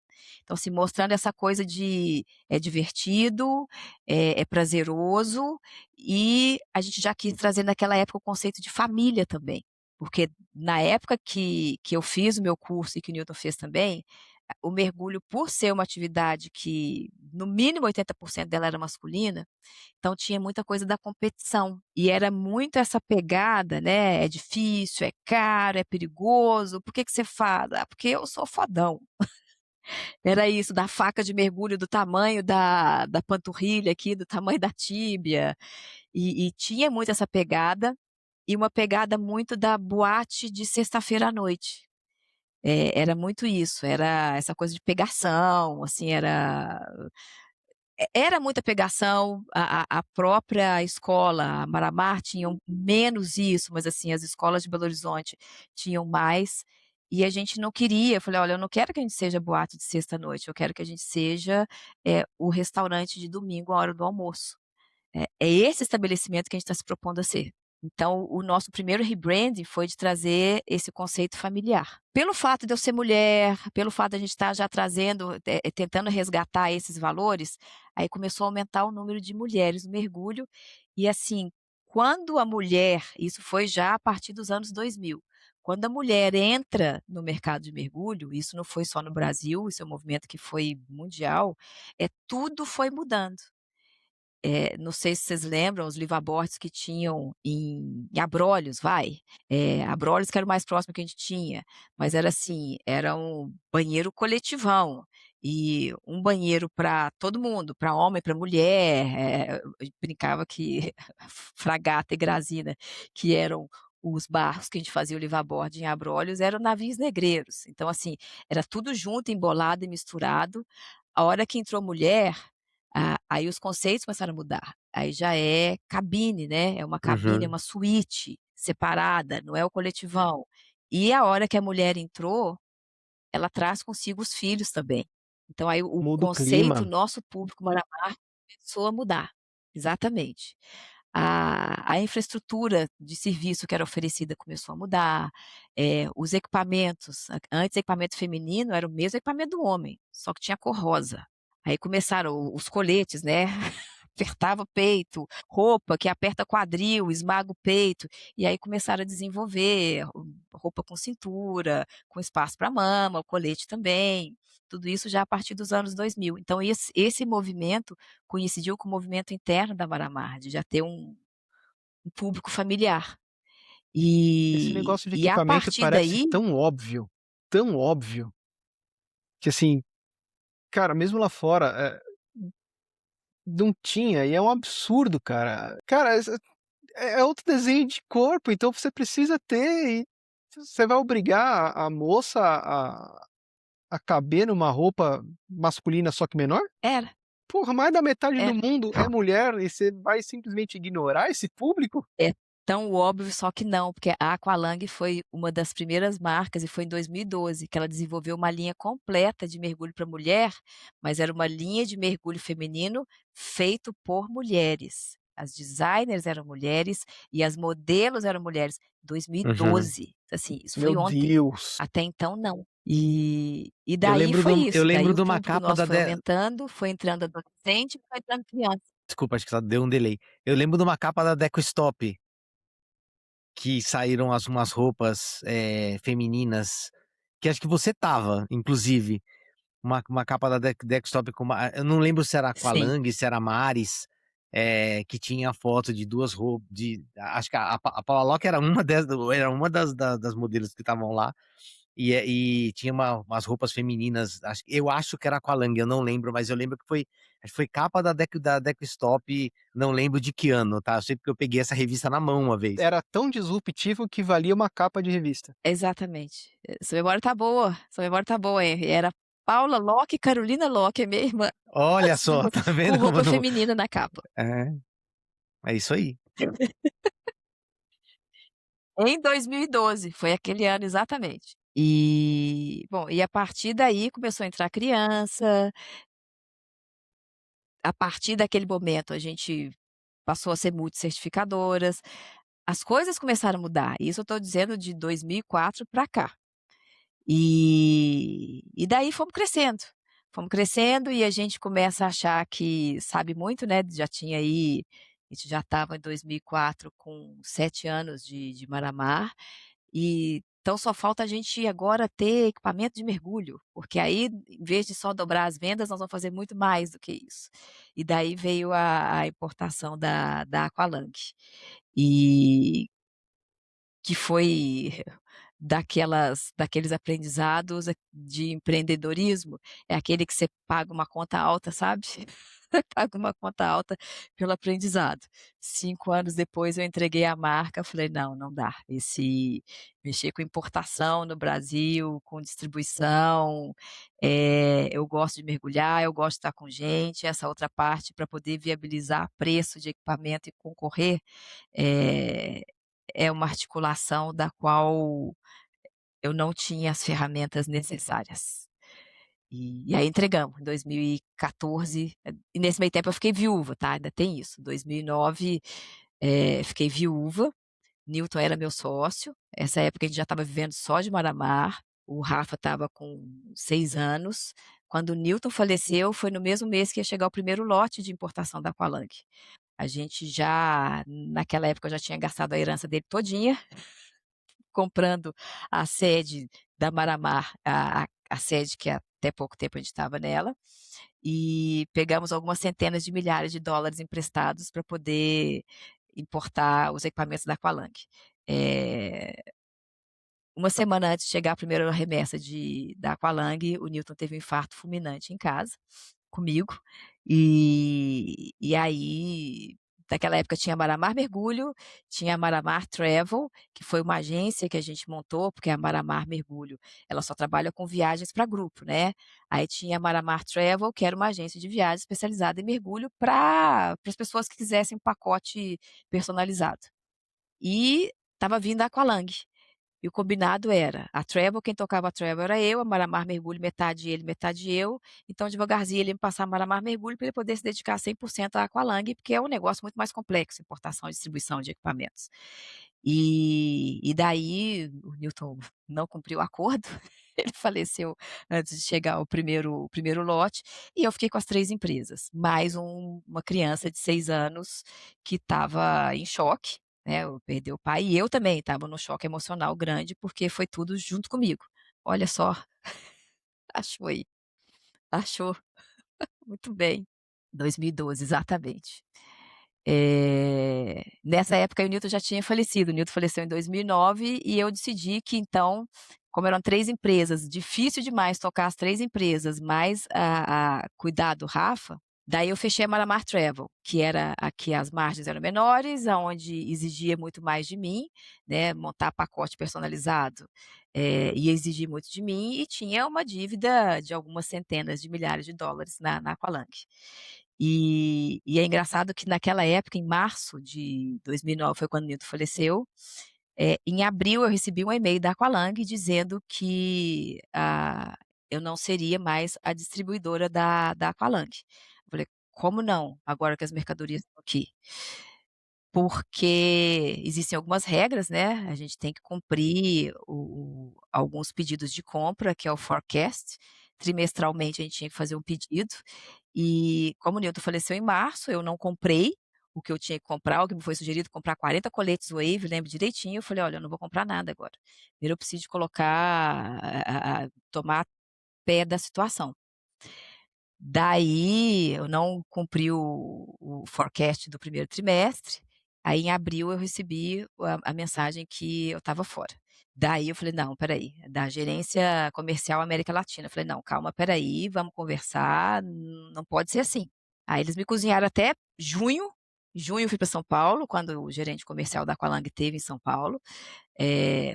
Então, assim, mostrando essa coisa de é divertido, é prazeroso, e a gente já quis trazer naquela época o conceito de família também, porque na época que eu fiz o meu curso e que o Newton fez também, o mergulho, por ser uma atividade que no mínimo 80% dela era masculina, então tinha muita coisa da competição, e era muito essa pegada, né, é difícil, é caro, é perigoso, "Por que que você faz?", "Ah, porque eu sou fodão". Era isso, da faca de mergulho do tamanho da panturrilha aqui, do tamanho da tíbia, e tinha muito essa pegada, e uma pegada muito da boate de sexta-feira à noite. Era muito isso, era essa coisa de pegação, assim, era muita pegação, a própria escola, a Maramar, tinham menos isso, mas, assim, as escolas de Belo Horizonte tinham mais, e a gente não queria, eu falei: "Olha, eu não quero que a gente seja boate de sexta-noite, eu quero que a gente seja, o restaurante de domingo, à hora do almoço". É esse estabelecimento que a gente está se propondo a ser. Então, o nosso primeiro rebranding foi de trazer esse conceito familiar. Pelo fato de eu ser mulher, pelo fato de a gente estar já trazendo, tentando resgatar esses valores, aí começou a aumentar o número de mulheres no mergulho, e assim, quando a mulher, isso foi já a partir dos anos 2000, quando a mulher entra no mercado de mergulho, isso não foi só no Brasil, isso é um movimento que foi mundial, tudo foi mudando. Não sei se vocês lembram os liveaboards que tinham em Abrolhos, vai, Abrolhos que era o mais próximo que a gente tinha, mas era assim, era um banheiro coletivão, e um banheiro para todo mundo, para homem, para mulher, eu brincava que Fragata e Grazina, que eram os barcos que a gente fazia o liveaboard em Abrolhos, eram navios negreiros, então assim, era tudo junto, embolado e misturado. A hora que entrou mulher, aí os conceitos começaram a mudar. Aí já é cabine, né, é uma cabine, é Uhum. uma suíte separada, não é o coletivão. E a hora que a mulher entrou, ela traz consigo os filhos também. Então aí o Muda o conceito, clima. o nosso público Maramar começou a mudar. Exatamente. A infraestrutura de serviço que era oferecida começou a mudar, os equipamentos, antes equipamento feminino era o mesmo equipamento do homem, só que tinha cor rosa. Aí começaram os coletes, né, apertava o peito, roupa que aperta quadril, esmaga o peito, e aí começaram a desenvolver roupa com cintura, com espaço para mama, o colete também, tudo isso já a partir dos anos 2000. Então esse movimento coincidiu com o movimento interno da Maramar, de já ter um público familiar. Esse negócio de E a equipamento partir parece daí tão óbvio, que assim, cara, mesmo lá fora, não tinha, e é um absurdo, cara. Cara, é outro desenho de corpo, então você precisa ter, e você vai obrigar a moça a caber numa roupa masculina, só que menor? era, Porra, mais da metade do era. mundo é mulher e você vai simplesmente ignorar esse público? É tão óbvio, só que não, porque a Aqualung foi uma das primeiras marcas, e foi em 2012 que ela desenvolveu uma linha completa de mergulho para mulher, mas era uma linha de mergulho feminino feito por mulheres. As designers eram mulheres e as modelos eram mulheres. Uhum. 2012, assim, isso Meu foi ontem. Deus! Até então não. E daí foi Eu isso, daí lembro o de uma público capa nosso da foi de aumentando, foi entrando adolescente, foi entrando criança. desculpa, acho que só deu um delay. Eu lembro de uma capa da Deco Stop, que saíram umas roupas, femininas, que acho que você estava, inclusive. Uma capa da Dextop com uma, eu não lembro se era Sim. Aqualung, se era Maris, que tinha foto de 2 roupas de acho que a Paula Locke era uma das modelos que estavam lá, e tinha umas roupas femininas, eu acho que era Aqualung, eu não lembro, mas eu lembro que acho que foi capa da Dextop, não lembro de que ano, tá, eu sei porque eu peguei essa revista na mão uma vez. Era tão disruptivo que valia uma capa de revista. Exatamente. Sua memória tá boa, hein. Era Paula Locke e Carolina Locke, a minha irmã, Olha as só, 2 tá com vendo? roupa Mano, feminina na capa. é, é isso aí. Em 2012, foi aquele ano exatamente. Bom, e a partir daí começou a entrar criança, a partir daquele momento a gente passou a ser multissertificadoras, as coisas começaram a mudar, isso eu estou dizendo de 2004 para cá. E daí fomos crescendo. Fomos crescendo e a gente começa a achar que sabe muito, né, já tinha aí a gente já estava em 2004 com 7 anos de mar-a-mar, e então só falta a gente agora ter equipamento de mergulho, porque aí, em vez de só dobrar as vendas, nós vamos fazer muito mais do que isso. E daí veio a importação da Aqualung. E que foi daqueles aprendizados de empreendedorismo, é aquele que você paga uma conta alta, sabe? Paga uma conta alta pelo aprendizado. 5 anos depois eu entreguei a marca, falei: "Não, não dá, esse mexer com importação no Brasil, com distribuição, eu gosto de mergulhar, eu gosto de estar com gente, essa outra parte para poder viabilizar preço de equipamento e concorrer, eh, é uma articulação da qual eu não tinha as ferramentas necessárias". E aí entregamos em 2014, e nesse meio tempo eu fiquei viúva, tá, ainda tem isso. 2009, fiquei viúva, Newton era meu sócio, essa época a gente já estava vivendo só de mar-a-mar, o Rafa estava com 6 anos. Quando o Newton faleceu, foi no mesmo mês que ia chegar o primeiro lote de importação da Aqualung. A gente já naquela época eu já tinha gastado a herança dele todinha, comprando a sede da Mar-a-Mar, a sede que até pouco tempo a gente estava nela, e pegamos algumas centenas de milhares de dólares emprestados para poder importar os equipamentos da Aqualung. Eh, uma semana antes de chegar a primeira remessa da Aqualung, o Newton teve um infarto fulminante em casa, comigo, e aí, naquela época tinha a Maramar Mergulho, tinha a Maramar Travel, que foi uma agência que a gente montou, porque a Maramar Mergulho, ela só trabalha com viagens para grupo, né. Aí tinha a Maramar Travel, que era uma agência de viagem especializada em mergulho para as pessoas que quisessem um pacote personalizado. E estava vindo a Aqualung. E o combinado era, a treble, quem tocava a treble era eu, a Maramar Mergulho, metade ele, metade eu. Então, devagarzinho, ele ia me passar a Maramar Mergulho para ele poder se dedicar 100% à Aqualung, porque é um negócio muito mais complexo, importação e distribuição de equipamentos. E daí o Newton não cumpriu o acordo, ele faleceu antes de chegar o primeiro lote, e eu fiquei com as 3 empresas, mais uma criança de 6 anos que estava em choque, né, eu perdi o pai, e eu também estava num choque emocional grande, porque foi tudo junto comigo. Olha só, achou aí, achou, muito bem. 2012, exatamente. Nessa época o Newton já tinha falecido, o Newton faleceu em 2009 e eu decidi que então, como eram 3 empresas, difícil demais tocar as 3 empresas, mais a cuidar do Rafa, daí eu fechei a Maramar Travel, que era aqui as margens eram menores, aonde exigia muito mais de mim, né, montar pacote personalizado, ia exigir muito de mim e tinha uma dívida de algumas centenas de milhares de dólares na Aqualung. E é engraçado que naquela época, em março de 2009, foi quando o Newton faleceu, em abril eu recebi um e-mail da Aqualung dizendo que, eu não seria mais a distribuidora da Aqualung. Eu falei: "Como não? Agora que as mercadorias estão aqui?". Porque existem algumas regras, né, a gente tem que cumprir alguns pedidos de compra, que é o forecast. Trimestralmente a gente tinha que fazer um pedido, e como o Newton faleceu em março, eu não comprei o que eu tinha que comprar, o que me foi sugerido comprar 40 coletes Wave, lembro direitinho, eu falei: "Olha, eu não vou comprar nada agora. Primeiro eu preciso de colocar tomar pé da situação". Daí eu não cumpri o forecast do primeiro trimestre, aí em abril eu recebi a mensagem que eu estava fora. Daí eu falei: "Não, espera aí", da gerência comercial América Latina, eu falei: "Não, calma, espera aí, vamos conversar, não pode ser assim". Aí eles me cozinharam até junho, junho eu fui para São Paulo, quando o gerente comercial da Aqualung esteve em São Paulo,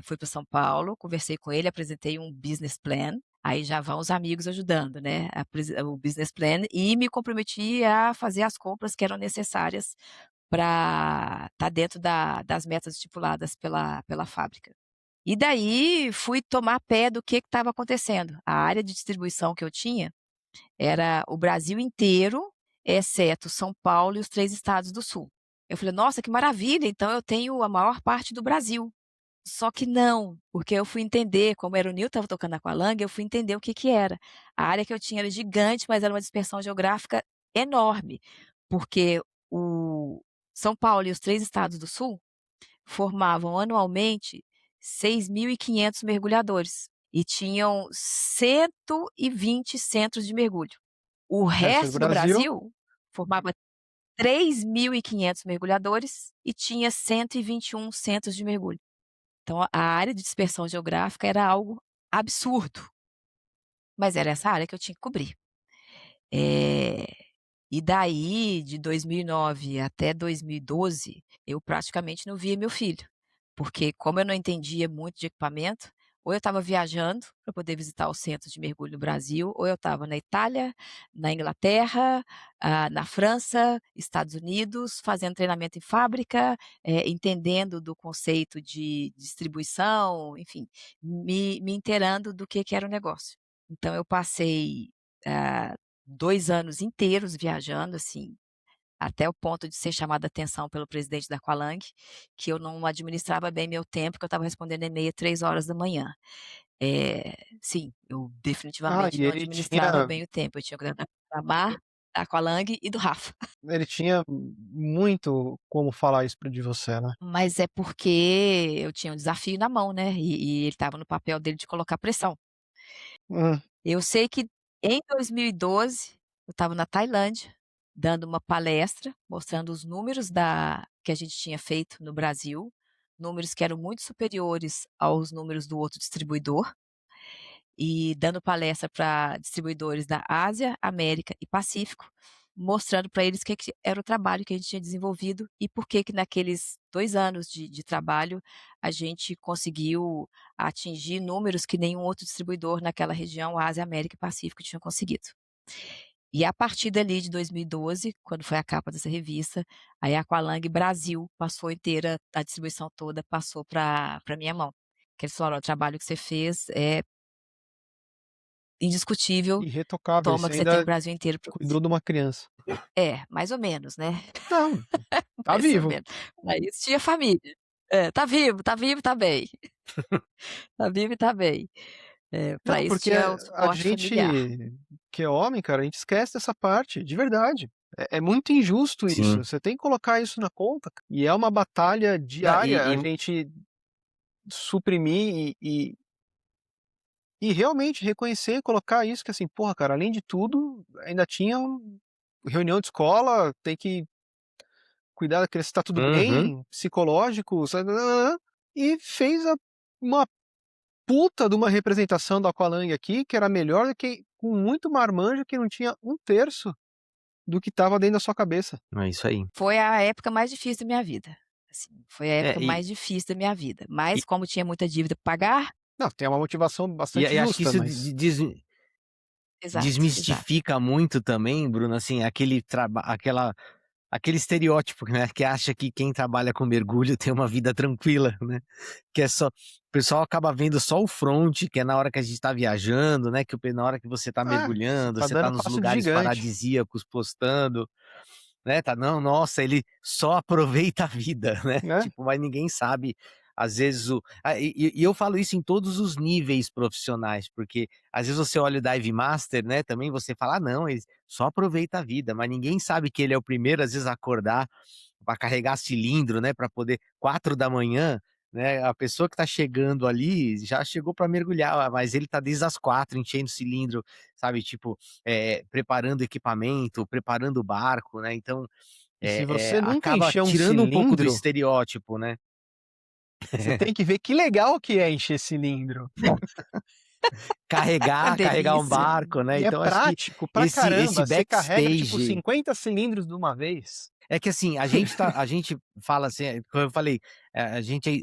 fui para São Paulo, conversei com ele, apresentei um business plan, aí já vão os amigos ajudando, né, o business plan, e me comprometi a fazer as compras que eram necessárias para estar dentro das metas estipuladas pela fábrica. E daí fui tomar pé do que estava acontecendo. A área de distribuição que eu tinha era o Brasil inteiro, exceto São Paulo e os 3 estados do sul. Eu falei: "Nossa, que maravilha, então eu tenho a maior parte do Brasil". Só que não, porque eu fui entender, como era o Nil estava tocando aqualung, eu fui entender o que que era. A área que eu tinha era gigante, mas era uma dispersão geográfica enorme, porque o São Paulo e os 3 estados do sul formavam anualmente 6.500 mergulhadores e tinham 120 centros de mergulho. O O resto do resto do Brasil, Brasil formava 3.500 mergulhadores e tinha 121 centros de mergulho. Então a área de dispersão geográfica era algo absurdo, mas era essa área que eu tinha que cobrir. Eh, e daí de 2009 até 2012, eu praticamente não via meu filho, porque como eu não entendia muito de equipamento, ou eu estava viajando para poder visitar os centros de mergulho no Brasil, ou eu estava na Itália, na Inglaterra, na França, Estados Unidos, fazendo treinamento em fábrica, entendendo do conceito de distribuição, enfim, me inteirando do que era o negócio. Então eu passei, ah, 2 anos inteiros viajando, assim, até o ponto de ser chamada a atenção pelo presidente da Aqualung, que eu não administrava bem meu tempo, que eu estava respondendo e-mail 3 horas da manhã. Sim, eu definitivamente e não ele administrava tinha bem o tempo, eu tinha que cuidar da Mar, da Aqualung e do Rafa. ele tinha muito como falar isso de você, né. Mas é porque eu tinha um desafio na mão, né, e ele estava no papel dele de colocar pressão. Hum, Eu sei que em 2012, eu estava na Tailândia, dando uma palestra, mostrando os números da que a gente tinha feito no Brasil, números que eram muito superiores aos números do outro distribuidor, e dando palestra para distribuidores da Ásia, América e Pacífico, mostrando para eles que era o trabalho que a gente tinha desenvolvido e por que naqueles 2 anos de trabalho, a gente conseguiu atingir números que nenhum outro distribuidor naquela região, Ásia, América e Pacífico, tinha conseguido. E a partir dali de 2012, quando foi a capa dessa revista, aí a Aqualung Brasil passou inteira, a distribuição toda passou para minha mão. Que eles falaram: "Olha, o trabalho que você fez é indiscutível, irretocável, e toma você que você tem o ainda Brasil inteiro para você". cuidou de uma criança. É, mais ou menos, né, Não, tá mais ou vivo. menos. Mas tinha família. É, tá vivo, tá bem. Tá vivo e tá bem. Pra Não, isso porque tinha o a suporte gente familiar. que é homem, cara, a gente esquece dessa parte, de verdade. É muito injusto isso, Sim. você tem que colocar isso na conta, cara. E é uma batalha Não, diária a gente suprimir e realmente reconhecer e colocar isso que assim, porra, cara, além de tudo, ainda tinha reunião de escola, tem que cuidar da criança se tá tudo uhum. bem, psicológico, e fez uma puta de uma representação da Aqualung aqui, que era melhor do que com muito marmanjo que não tinha 1/3 do que estava dentro da sua cabeça. É isso aí. Foi a época mais difícil da minha vida, assim, foi a É, época mais difícil da minha vida, mas e como tinha muita dívida pra pagar. Não, tem uma motivação bastante e acho que justa, isso mas Exato, exato. desmistifica muito também, Bruno, assim, aquele estereótipo, né, que acha que quem trabalha com mergulho tem uma vida tranquila, né, que é só o pessoal acaba vendo só o front, que é na hora que a gente tá viajando, né, na hora que você tá você mergulhando, tá você tá dando nos passo de lugares gigante. paradisíacos postando, né, tá não, nossa, ele só aproveita a vida, né, Né. tipo, mas ninguém sabe, às vezes e eu falo isso em todos os níveis profissionais, porque às vezes você olha o Dive Master, né, também você fala: "Ah não, ele só aproveita a vida", mas ninguém sabe que ele é o primeiro às vezes a acordar para carregar cilindro, né, para poder 4 da manhã, né, a pessoa que tá chegando ali já chegou para mergulhar, mas ele tá desde as 4 enchendo cilindro, sabe, tipo, preparando equipamento, preparando o barco, né, então, E se você nunca acaba encher um tirando um pouco do cilindro, estereótipo, né. você tem que ver que legal que é encher cilindro. Uma Carregar um delícia. barco, né, E é então acho que prático pra esse caramba, você carrega tipo backstage 50 cilindros de uma vez. é que assim, a gente fala assim, como eu falei,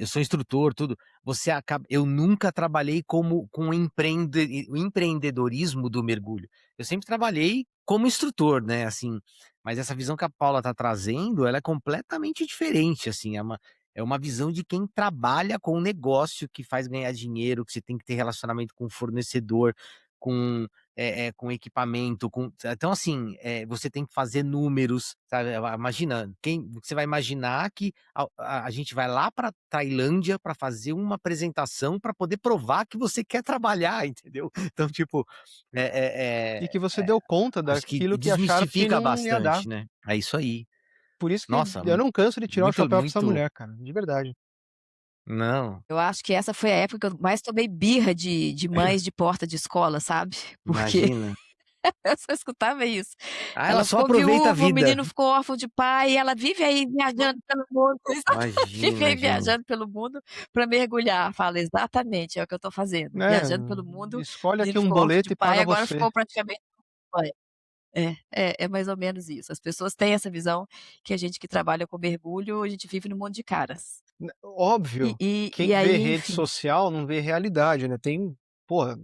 eu sou instrutor, tudo, você acaba eu nunca trabalhei como com o empreendedorismo do mergulho. Eu sempre trabalhei como instrutor, né, assim, mas essa visão que a Paula tá trazendo, ela é completamente diferente, assim, é uma visão de quem trabalha com um negócio que faz ganhar dinheiro, que você tem que ter relacionamento com o fornecedor, com equipamento, então assim, você tem que fazer números, sabe, imagina, você vai imaginar que a gente vai lá para Tailândia para fazer uma apresentação para poder provar que você quer trabalhar, entendeu. Então tipo, E que você é deu conta acho que daquilo que acharam que desmistifica não ia dar. bastante, né. É isso aí. Por isso que Nossa, eu não canso de tirar o muito chapéu pra essa muito mulher, cara, de verdade. não, Eu acho que essa foi a época que eu mais tomei birra de mães de porta de escola, sabe, porque imagina. eu só escutava isso. Ah, ela Ela só ficou aproveita a viúva, o vida. menino ficou órfão de pai e ela vive aí viajando pelo mundo, vive Imagina, aí gente. viajando pelo mundo para mergulhar. Fala: "Exatamente, é o que eu estou fazendo, É, viajando pelo mundo, escolhe o aqui menino um ficou órfão de boleto e pai, paga agora você. ficou praticamente mãe". É mais ou menos isso. As pessoas têm essa visão que a gente que trabalha com mergulho, a gente vive no mundo de caras. E Óbvio, e quem e vê aí, rede enfim, social não vê realidade, né, porra,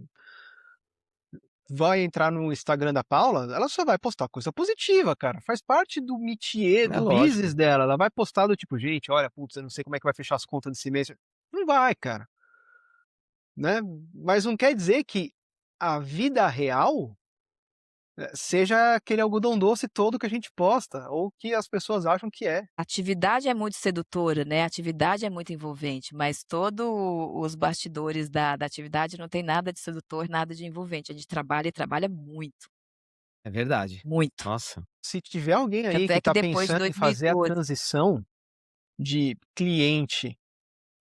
vai entrar no Instagram da Paula, ela só vai postar coisa positiva, cara, faz parte do métier, É do lógico. business dela, ela vai postar do tipo: "Gente, olha, putz, eu não sei como é que vai fechar as contas desse mês", não vai, cara, né, mas não quer dizer que a vida real, seja aquele algodão doce todo que a gente posta, ou que as pessoas acham que é. a atividade é muito sedutora, né, a atividade é muito envolvente, mas todo os bastidores da atividade não tem nada de sedutor, nada de envolvente. A gente trabalha e trabalha muito, É verdade. muito. Nossa. Se tiver alguém aí Tanto que é que está depois de pensando em fazer a 2012 transição de cliente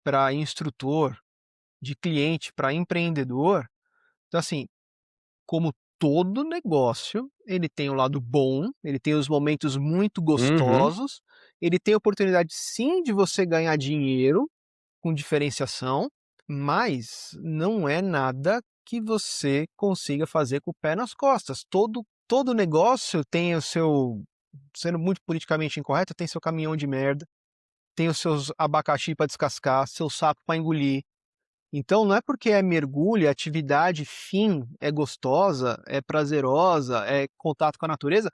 para instrutor, de cliente para empreendedor, então assim, como todo negócio, ele tem o lado bom, ele tem os momentos muito Uhum. gostosos, ele tem a oportunidade sim de você ganhar dinheiro com diferenciação, mas não é nada que você consiga fazer com o pé nas costas. Todo negócio tem o seu, sendo muito politicamente incorreto, tem seu caminhão de merda, tem os seus abacaxi para descascar, seu sapo para engolir. Então não é porque é mergulho, é atividade fim, é gostosa, é prazerosa, é contato com a natureza,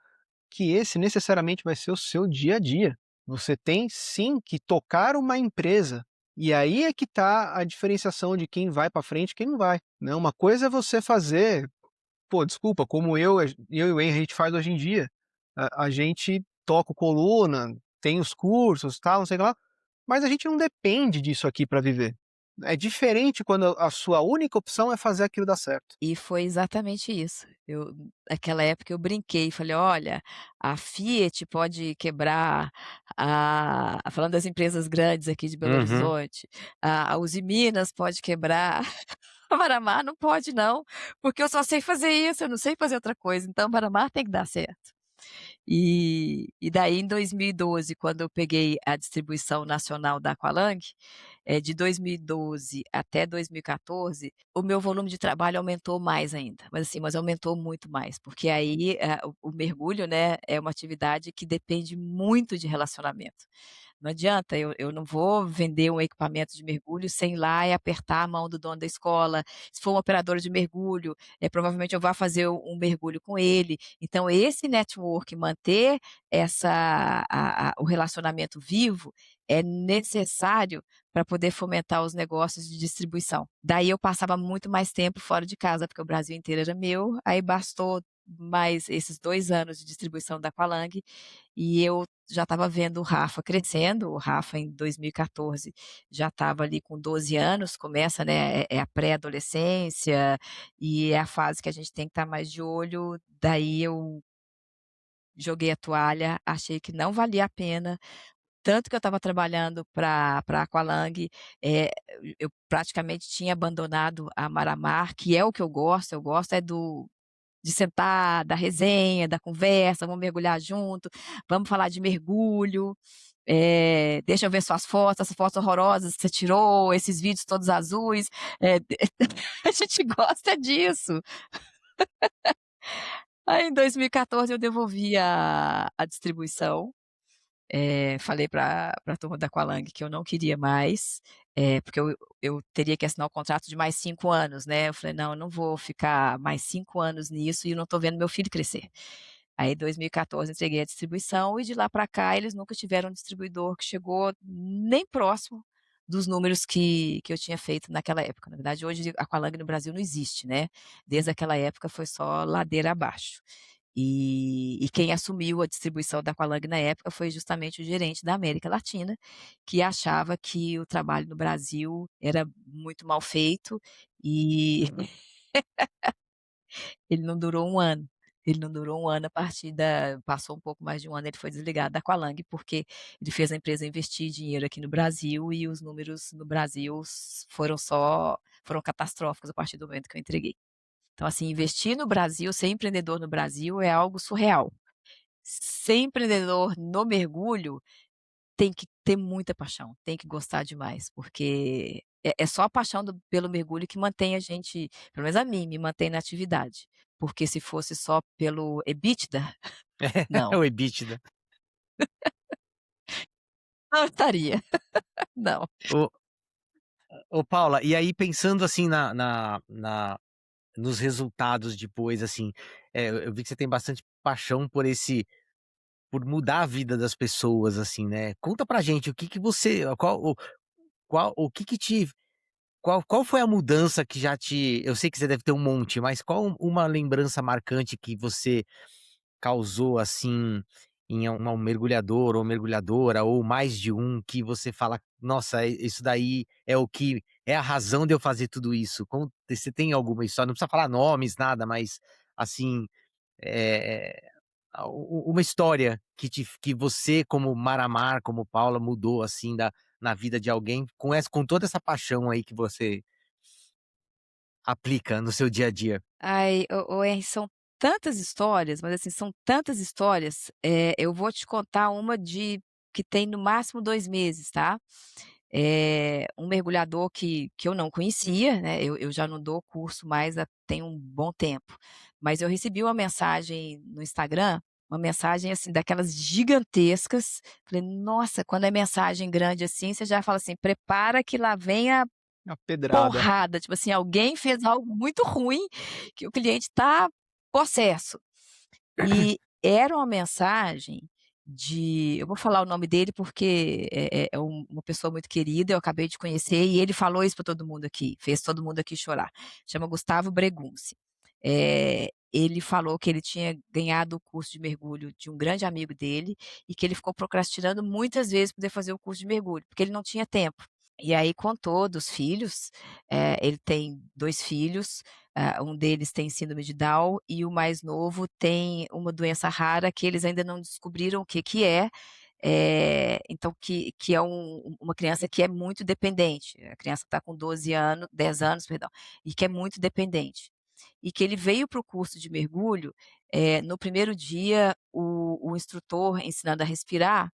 que esse necessariamente vai ser o seu dia a dia. Você tem sim que tocar uma empresa. E aí é que está a diferenciação de quem vai para frente e quem não vai, né. Uma coisa é você fazer, pô, desculpa, como eu e o Henry a gente faz hoje em dia. A gente toca o coluna, tem os cursos, tal, não sei o que lá, mas a gente não depende disso aqui para viver. É diferente quando a sua única opção é fazer aquilo dar certo. e foi exatamente isso. Naquela época eu brinquei, falei: "Olha, a Fiat pode quebrar, a falando das empresas grandes aqui de Belo Uhum. Horizonte, a Uzi Minas pode quebrar, a Maramar não pode não, porque eu só sei fazer isso, eu não sei fazer outra coisa, então a Maramar tem que dar certo". E daí em 2012, quando eu peguei a distribuição nacional da Aqualung, de 2012 até 2014, o meu volume de trabalho aumentou mais ainda, mas assim, mas aumentou muito mais, porque aí, o mergulho, né, é uma atividade que depende muito de relacionamento. Não adianta, eu não vou vender um equipamento de mergulho sem ir lá e apertar a mão do dono da escola. Se for um operador de mergulho, provavelmente eu vá fazer um mergulho com ele. Então esse network, manter o relacionamento vivo, é necessário para poder fomentar os negócios de distribuição. Daí eu passava muito mais tempo fora de casa, porque o Brasil inteiro era meu, aí bastou mais esses 2 anos de distribuição da Aqualung, e eu já estava vendo o Rafa crescendo. O Rafa em 2014 já estava ali com 12 anos, começa, né, é a pré-adolescência, e é a fase que a gente tem que estar mais de olho. Daí eu joguei a toalha, achei que não valia a pena, tanto que eu estava trabalhando pra Aqualung, eh, eu praticamente tinha abandonado a Maramar, que é o que eu gosto é de sentar, da resenha, da conversa, vamos mergulhar junto, vamos falar de mergulho, deixa eu ver suas fotos, essas fotos horrorosas que você tirou, esses vídeos todos azuis, a gente gosta disso. Aí em 2014 eu devolvi a distribuição. Falei pra turma da Aqualung que eu não queria mais, porque eu teria que assinar o contrato de mais 5 anos, né. Eu falei: "Não, eu não vou ficar mais 5 anos nisso e eu não estou vendo meu filho crescer". Aí em 2014 entreguei a distribuição e de lá para cá eles nunca tiveram um distribuidor que chegou nem próximo dos números que eu tinha feito naquela época. Na verdade, hoje Aqualung no Brasil não existe, né, desde aquela época foi só ladeira abaixo. E quem assumiu a distribuição da Aqualung na época foi justamente o gerente da América Latina, que achava que o trabalho no Brasil era muito mal feito e ele não durou um ano. Ele não durou um ano, a partir da passou um pouco mais de um ano, ele foi desligado da Aqualung, porque ele fez a empresa investir dinheiro aqui no Brasil e os números no Brasil foram catastróficos a partir do momento que eu entreguei. Então, assim, investir no Brasil, ser empreendedor no Brasil é algo surreal. Ser empreendedor no mergulho tem que ter muita paixão, tem que gostar demais, porque é só a paixão pelo mergulho que mantém a gente, pelo menos a mim, me mantém na atividade, porque se fosse só pelo EBITDA, É não, o EBITDA. não estaria, não. Ô ô Paula, e aí pensando assim nos resultados depois, assim, eu vi que você tem bastante paixão por mudar a vida das pessoas, assim, né. Conta pra gente o que que você qual o que que te qual foi a mudança que já te eu sei que você deve ter um monte, mas qual uma lembrança marcante que você causou, assim, em um mergulhador ou mergulhadora, ou mais de um, que você fala: "Nossa, isso daí é o que é a razão de eu fazer tudo isso"? Você tem alguma história, não precisa falar nomes, nada, mas, assim, eh, uma história que você, como Maramar, como Paula, mudou, assim, na vida de alguém com toda essa paixão aí que você aplica no seu dia a dia. Ai, ô Henry, são tantas histórias, mas assim, são tantas histórias, eu vou te contar uma de que tem no máximo 2 meses, tá. Um mergulhador que eu não conhecia, né, eu já não dou curso mais tem um bom tempo, mas eu recebi uma mensagem no Instagram, uma mensagem, assim, daquelas gigantescas, falei: "Nossa", quando é mensagem grande assim, você já fala assim: "Prepara que lá vem a A pedrada. porrada", tipo assim, alguém fez algo muito ruim, que o cliente tá possesso. E era uma mensagem eu vou falar o nome dele, porque uma pessoa muito querida, eu acabei de conhecer e ele falou isso para todo mundo aqui, fez todo mundo aqui chorar. Chama Gustavo Bregunci. Ele falou que ele tinha ganhado o curso de mergulho de um grande amigo dele e que ele ficou procrastinando muitas vezes para poder fazer o curso de mergulho, porque ele não tinha tempo. E aí contou dos filhos, ele tem 2 filhos, um deles tem síndrome de Down e o mais novo tem uma doença rara que eles ainda não descobriram o que que é, então que é uma criança que é muito dependente, a criança está com 10 anos, perdão, e que é muito dependente. E que ele veio para o curso de mergulho, no primeiro dia o instrutor ensinando a respirar,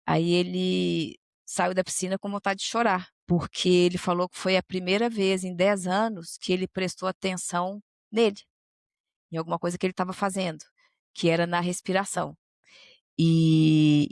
aí ele saiu da piscina com vontade de chorar, porque ele falou que foi a primeira vez em 10 anos que ele prestou atenção nele, em alguma coisa que ele estava fazendo, que era na respiração. E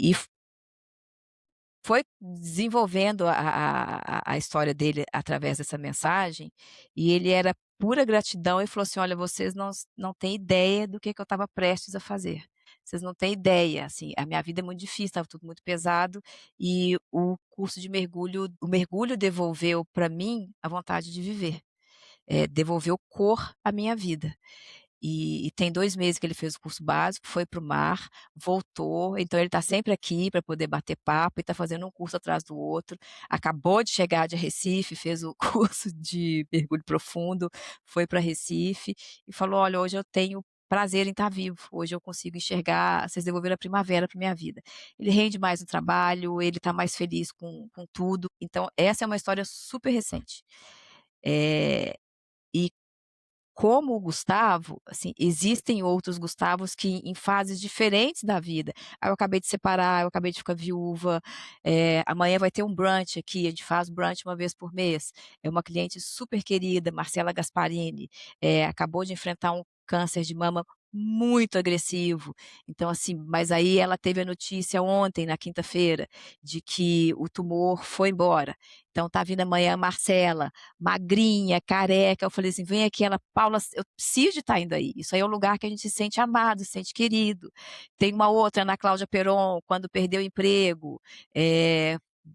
foi desenvolvendo a história dele através dessa mensagem, e ele era pura gratidão e falou assim: "Olha, vocês não têm ideia do que eu estava prestes a fazer. Vocês não têm ideia, assim, a minha vida é muito difícil, estava tudo muito pesado, e o mergulho devolveu para mim a vontade de viver, devolveu cor à minha vida". E tem 2 meses que ele fez o curso básico, foi para o mar, voltou, então ele está sempre aqui para poder bater papo e está fazendo um curso atrás do outro. Acabou de chegar de Recife, fez o curso de mergulho profundo, foi para Recife e falou: "Olha, hoje eu tenho prazer em estar vivo, hoje eu consigo enxergar, vocês devolveram a primavera para minha vida". Ele rende mais no trabalho, ele está mais feliz com tudo. Então essa é uma história super recente. Eh, e como o Gustavo, assim, existem outros Gustavos que em fases diferentes da vida. "Ah, eu acabei de separar, eu acabei de ficar viúva, amanhã vai ter um brunch aqui", a gente faz brunch uma vez por mês. É uma cliente super querida, Marcela Gasparini, acabou de enfrentar um câncer de mama muito agressivo. Então, assim, mas aí ela teve a notícia ontem, na quinta-feira, de que o tumor foi embora. Então tá vindo amanhã a Marcela, magrinha, careca, eu falei assim: "Vem aqui", ela: "Paula, eu preciso de estar indo aí, isso aí é um lugar que a gente se sente amado, se sente querido". Tem uma outra, Ana Cláudia Peron, quando perdeu o emprego,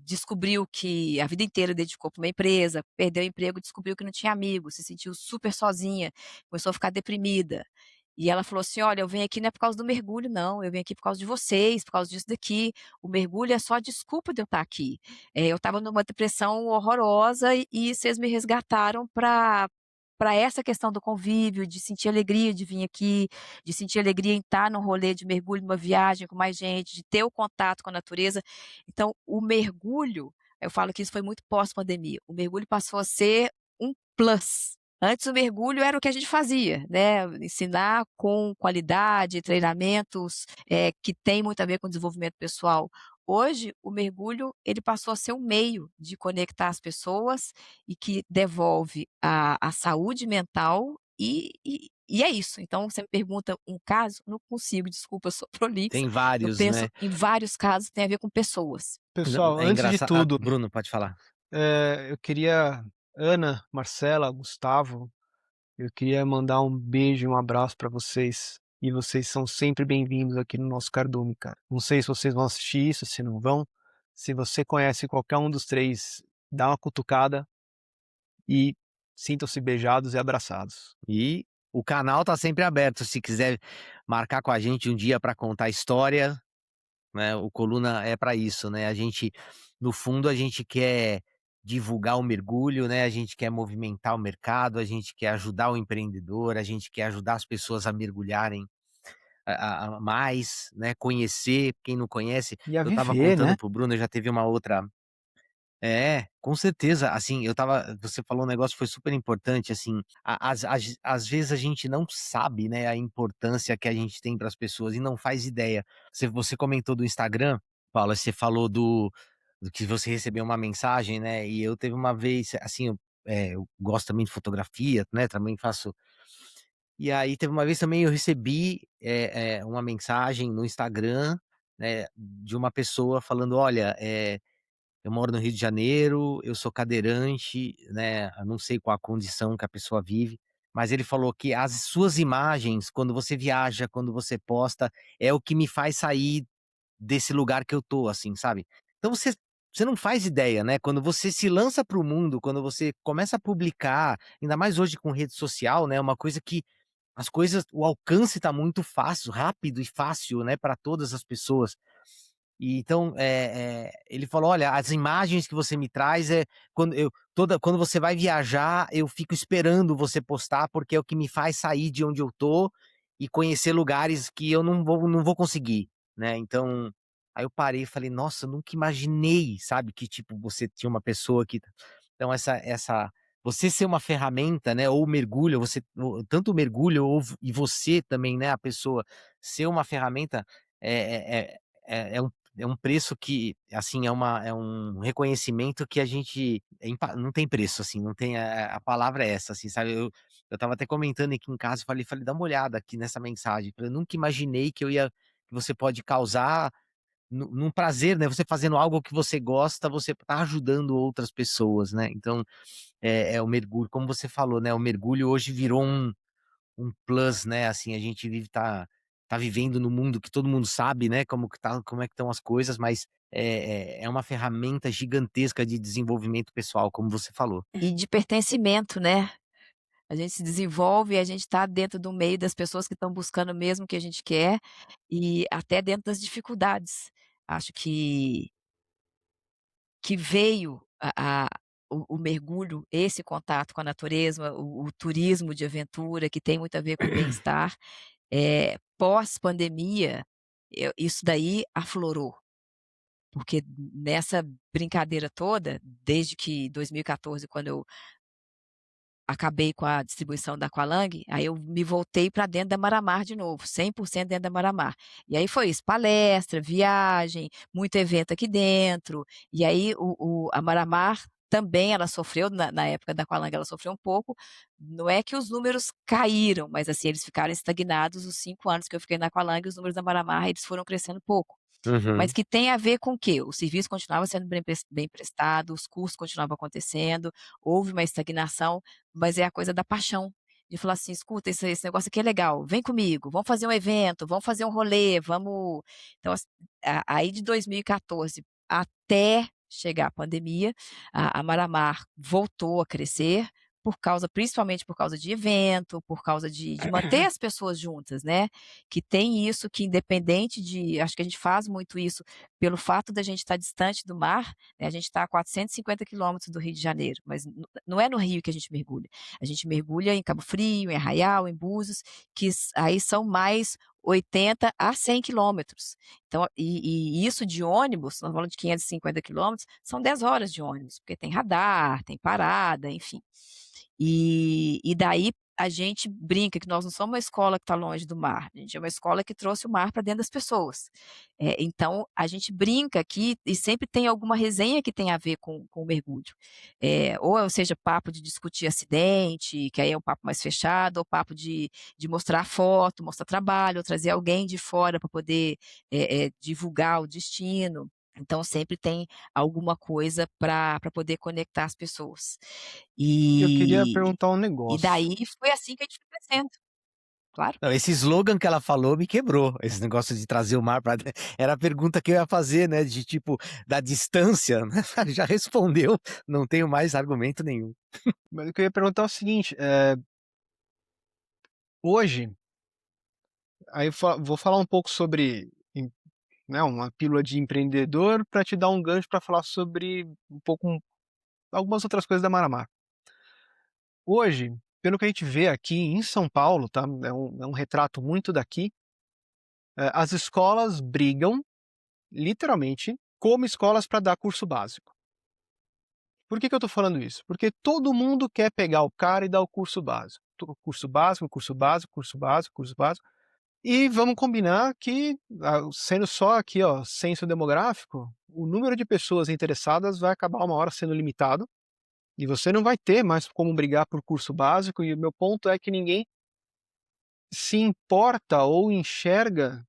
descobriu que a vida inteira dedicou para uma empresa, perdeu o emprego, descobriu que não tinha amigos, se sentiu super sozinha, começou a ficar deprimida. E ela falou assim: "Olha, eu venho aqui não é por causa do mergulho não, eu venho aqui por causa de vocês, por causa disso daqui. O mergulho é só a desculpa de eu estar aqui. Eu estava numa depressão horrorosa e vocês me resgataram para essa questão do convívio, de sentir alegria de vir aqui, de sentir alegria em estar num rolê de mergulho, numa viagem com mais gente, de ter o contato com a natureza". Então o mergulho, eu falo que isso foi muito pós-pandemia, o mergulho passou a ser um plus. Antes o mergulho era o que a gente fazia, né, ensinar com qualidade, treinamentos, que tem muito a ver com desenvolvimento pessoal. Hoje, o mergulho, ele passou a ser um meio de conectar as pessoas e que devolve a saúde mental e é isso. Então você me pergunta um caso, não consigo, desculpa, eu sou prolixa, Tem eu vários, penso né. em vários casos que têm a ver com pessoas. Não, Pessoal, é antes de engraçado. tudo, Bruno, pode falar. eu queria Ana, Marcela, Gustavo, eu queria mandar um beijo e um abraço para vocês. E vocês são sempre bem-vindos aqui no nosso cardume, cara. Não sei se vocês vão assistir isso, se não vão. Se você conhece qualquer um dos três, dá uma cutucada e sintam-se beijados e abraçados. E o canal tá sempre aberto, se quiser marcar com a gente um dia para contar história, né, o Coluna é para isso, né, a gente no fundo, a gente quer divulgar o mergulho, né, a gente quer movimentar o mercado, a gente quer ajudar o empreendedor, a gente quer ajudar as pessoas a mergulharem a mais, né, conhecer, quem não conhece. E a Eu estava viver, contando né? para o Bruno, já teve uma outra. É, com certeza. Assim, você falou um negócio que foi super importante, assim, às vezes a gente não sabe, né, a importância que a gente tem para as pessoas e não faz ideia. Você comentou do Instagram, Paula, você falou do que você recebeu uma mensagem, né, e eu teve uma vez, assim, eu gosto também de fotografia, né, também faço. E aí teve uma vez também eu recebi, uma mensagem no Instagram, né, de uma pessoa falando: "Olha, eu moro no Rio de Janeiro, eu sou cadeirante, né, eu não sei qual a condição que a pessoa vive, mas ele falou que as suas imagens, quando você viaja, quando você posta, é o que me faz sair desse lugar que eu tô, assim, sabe. Então você não faz ideia, né, quando você se lança para o mundo, quando você começa a publicar, ainda mais hoje com rede social, né, uma coisa que as coisas o alcance tá muito fácil, rápido e fácil, né, para todas as pessoas. E então, ele falou: "Olha, as imagens que você me traz quando você vai viajar, eu fico esperando você postar, porque é o que me faz sair de onde eu tô e conhecer lugares que eu não vou conseguir", né. Então, aí eu parei e falei: "Nossa, eu nunca imaginei, sabe, que tipo, você tinha uma pessoa que". Então essa você ser uma ferramenta, né, ou o mergulho, você o tanto o mergulho e você também, né, a pessoa ser uma ferramenta, é é um preço que, assim, é um reconhecimento que a gente não tem preço, assim, não tem a palavra é essa, assim, sabe. Eu estava até comentando aqui em casa, falei: "Dá uma olhada aqui nessa mensagem", eu nunca imaginei que você pode causar num prazer, né, você fazendo algo que você gosta, você tá ajudando outras pessoas, né. Então, é o mergulho, como você falou, né, o mergulho hoje virou um plus, né, assim, a gente tá vivendo no mundo que todo mundo sabe, né, como é que estão as coisas, mas é uma ferramenta gigantesca de desenvolvimento pessoal, como você falou. E de pertencimento, né. A gente se desenvolve, a gente está dentro do meio das pessoas que estão buscando o mesmo que a gente quer, e até dentro das dificuldades. Acho que veio o mergulho, esse contato com a natureza, o turismo de aventura, que tem muito a ver com bem-estar, pós-pandemia, isso daí aflorou, porque nessa brincadeira toda, desde que 2014, quando eu acabei com a distribuição da Aqualung, aí eu me voltei para dentro da Maramar de novo, 100% dentro da Maramar. E aí foi isso, palestra, viagem, muito evento aqui dentro, e aí a Maramar também ela sofreu na época da Aqualung ela sofreu um pouco, não é que os números caíram, mas assim, eles ficaram estagnados os 5 anos que eu fiquei na Aqualung, os números da Maramar eles foram crescendo pouco. Mas Uhum. que tem a ver com o quê? O serviço continuava sendo bem prestado, os cursos continuavam acontecendo, houve uma estagnação, mas é a coisa da paixão, de falar assim: "Escuta, esse negócio aqui é legal, vem comigo, vamos fazer um evento, vamos fazer um rolê, vamos". Então aí de 2014 até chegar a pandemia, a Maramar voltou a crescer, principalmente por causa de evento, por causa de manter as pessoas juntas, né, que tem isso que independente acho que a gente faz muito isso pelo fato da gente estar distante do mar, né, a gente está a 450 quilômetros do Rio de Janeiro, mas não é no Rio que a gente mergulha em Cabo Frio, em Arraial, em Búzios, aí são mais 80 a 100 quilômetros. Então, isso de ônibus, nós falamos de 550 quilômetros, são 10 horas de ônibus, porque tem radar, tem parada, enfim. E daí a gente brinca que nós não somos uma escola que está longe do mar, a gente é uma escola que trouxe o mar para dentro das pessoas. Então a gente brinca aqui e sempre tem alguma resenha que tem a ver com o mergulho. Ou seja, papo de discutir acidente, que aí é um papo mais fechado, ou papo de mostrar foto, mostrar trabalho, ou trazer alguém de fora para poder divulgar o destino. Então sempre tem alguma coisa para poder conectar as pessoas. Eu queria E perguntar um e negócio. daí foi assim que a gente foi crescendo, claro. Não, esse slogan que ela falou me quebrou, esse negócio de trazer o mar para era a pergunta que eu ia fazer, né, de tipo, da distância, né, já respondeu, não tenho mais argumento nenhum. Mas eu queria perguntar o seguinte, hoje, aí vou falar um pouco sobre, né, uma pílula de empreendedor para te dar um gancho para falar sobre algumas outras coisas da Maramar. Hoje, pelo que a gente vê aqui em São Paulo, tá, é um retrato muito daqui, as escolas brigam, literalmente, como escolas para dar curso básico. Por que eu estou falando isso? Porque todo mundo quer pegar o cara e dar o curso básico. Curso básico, curso básico, curso básico, curso básico. E vamos combinar que, sendo só aqui, ó, censo demográfico, o número de pessoas interessadas vai acabar uma hora sendo limitado, e você não vai ter mais como brigar por curso básico, e o meu ponto é que ninguém se importa ou enxerga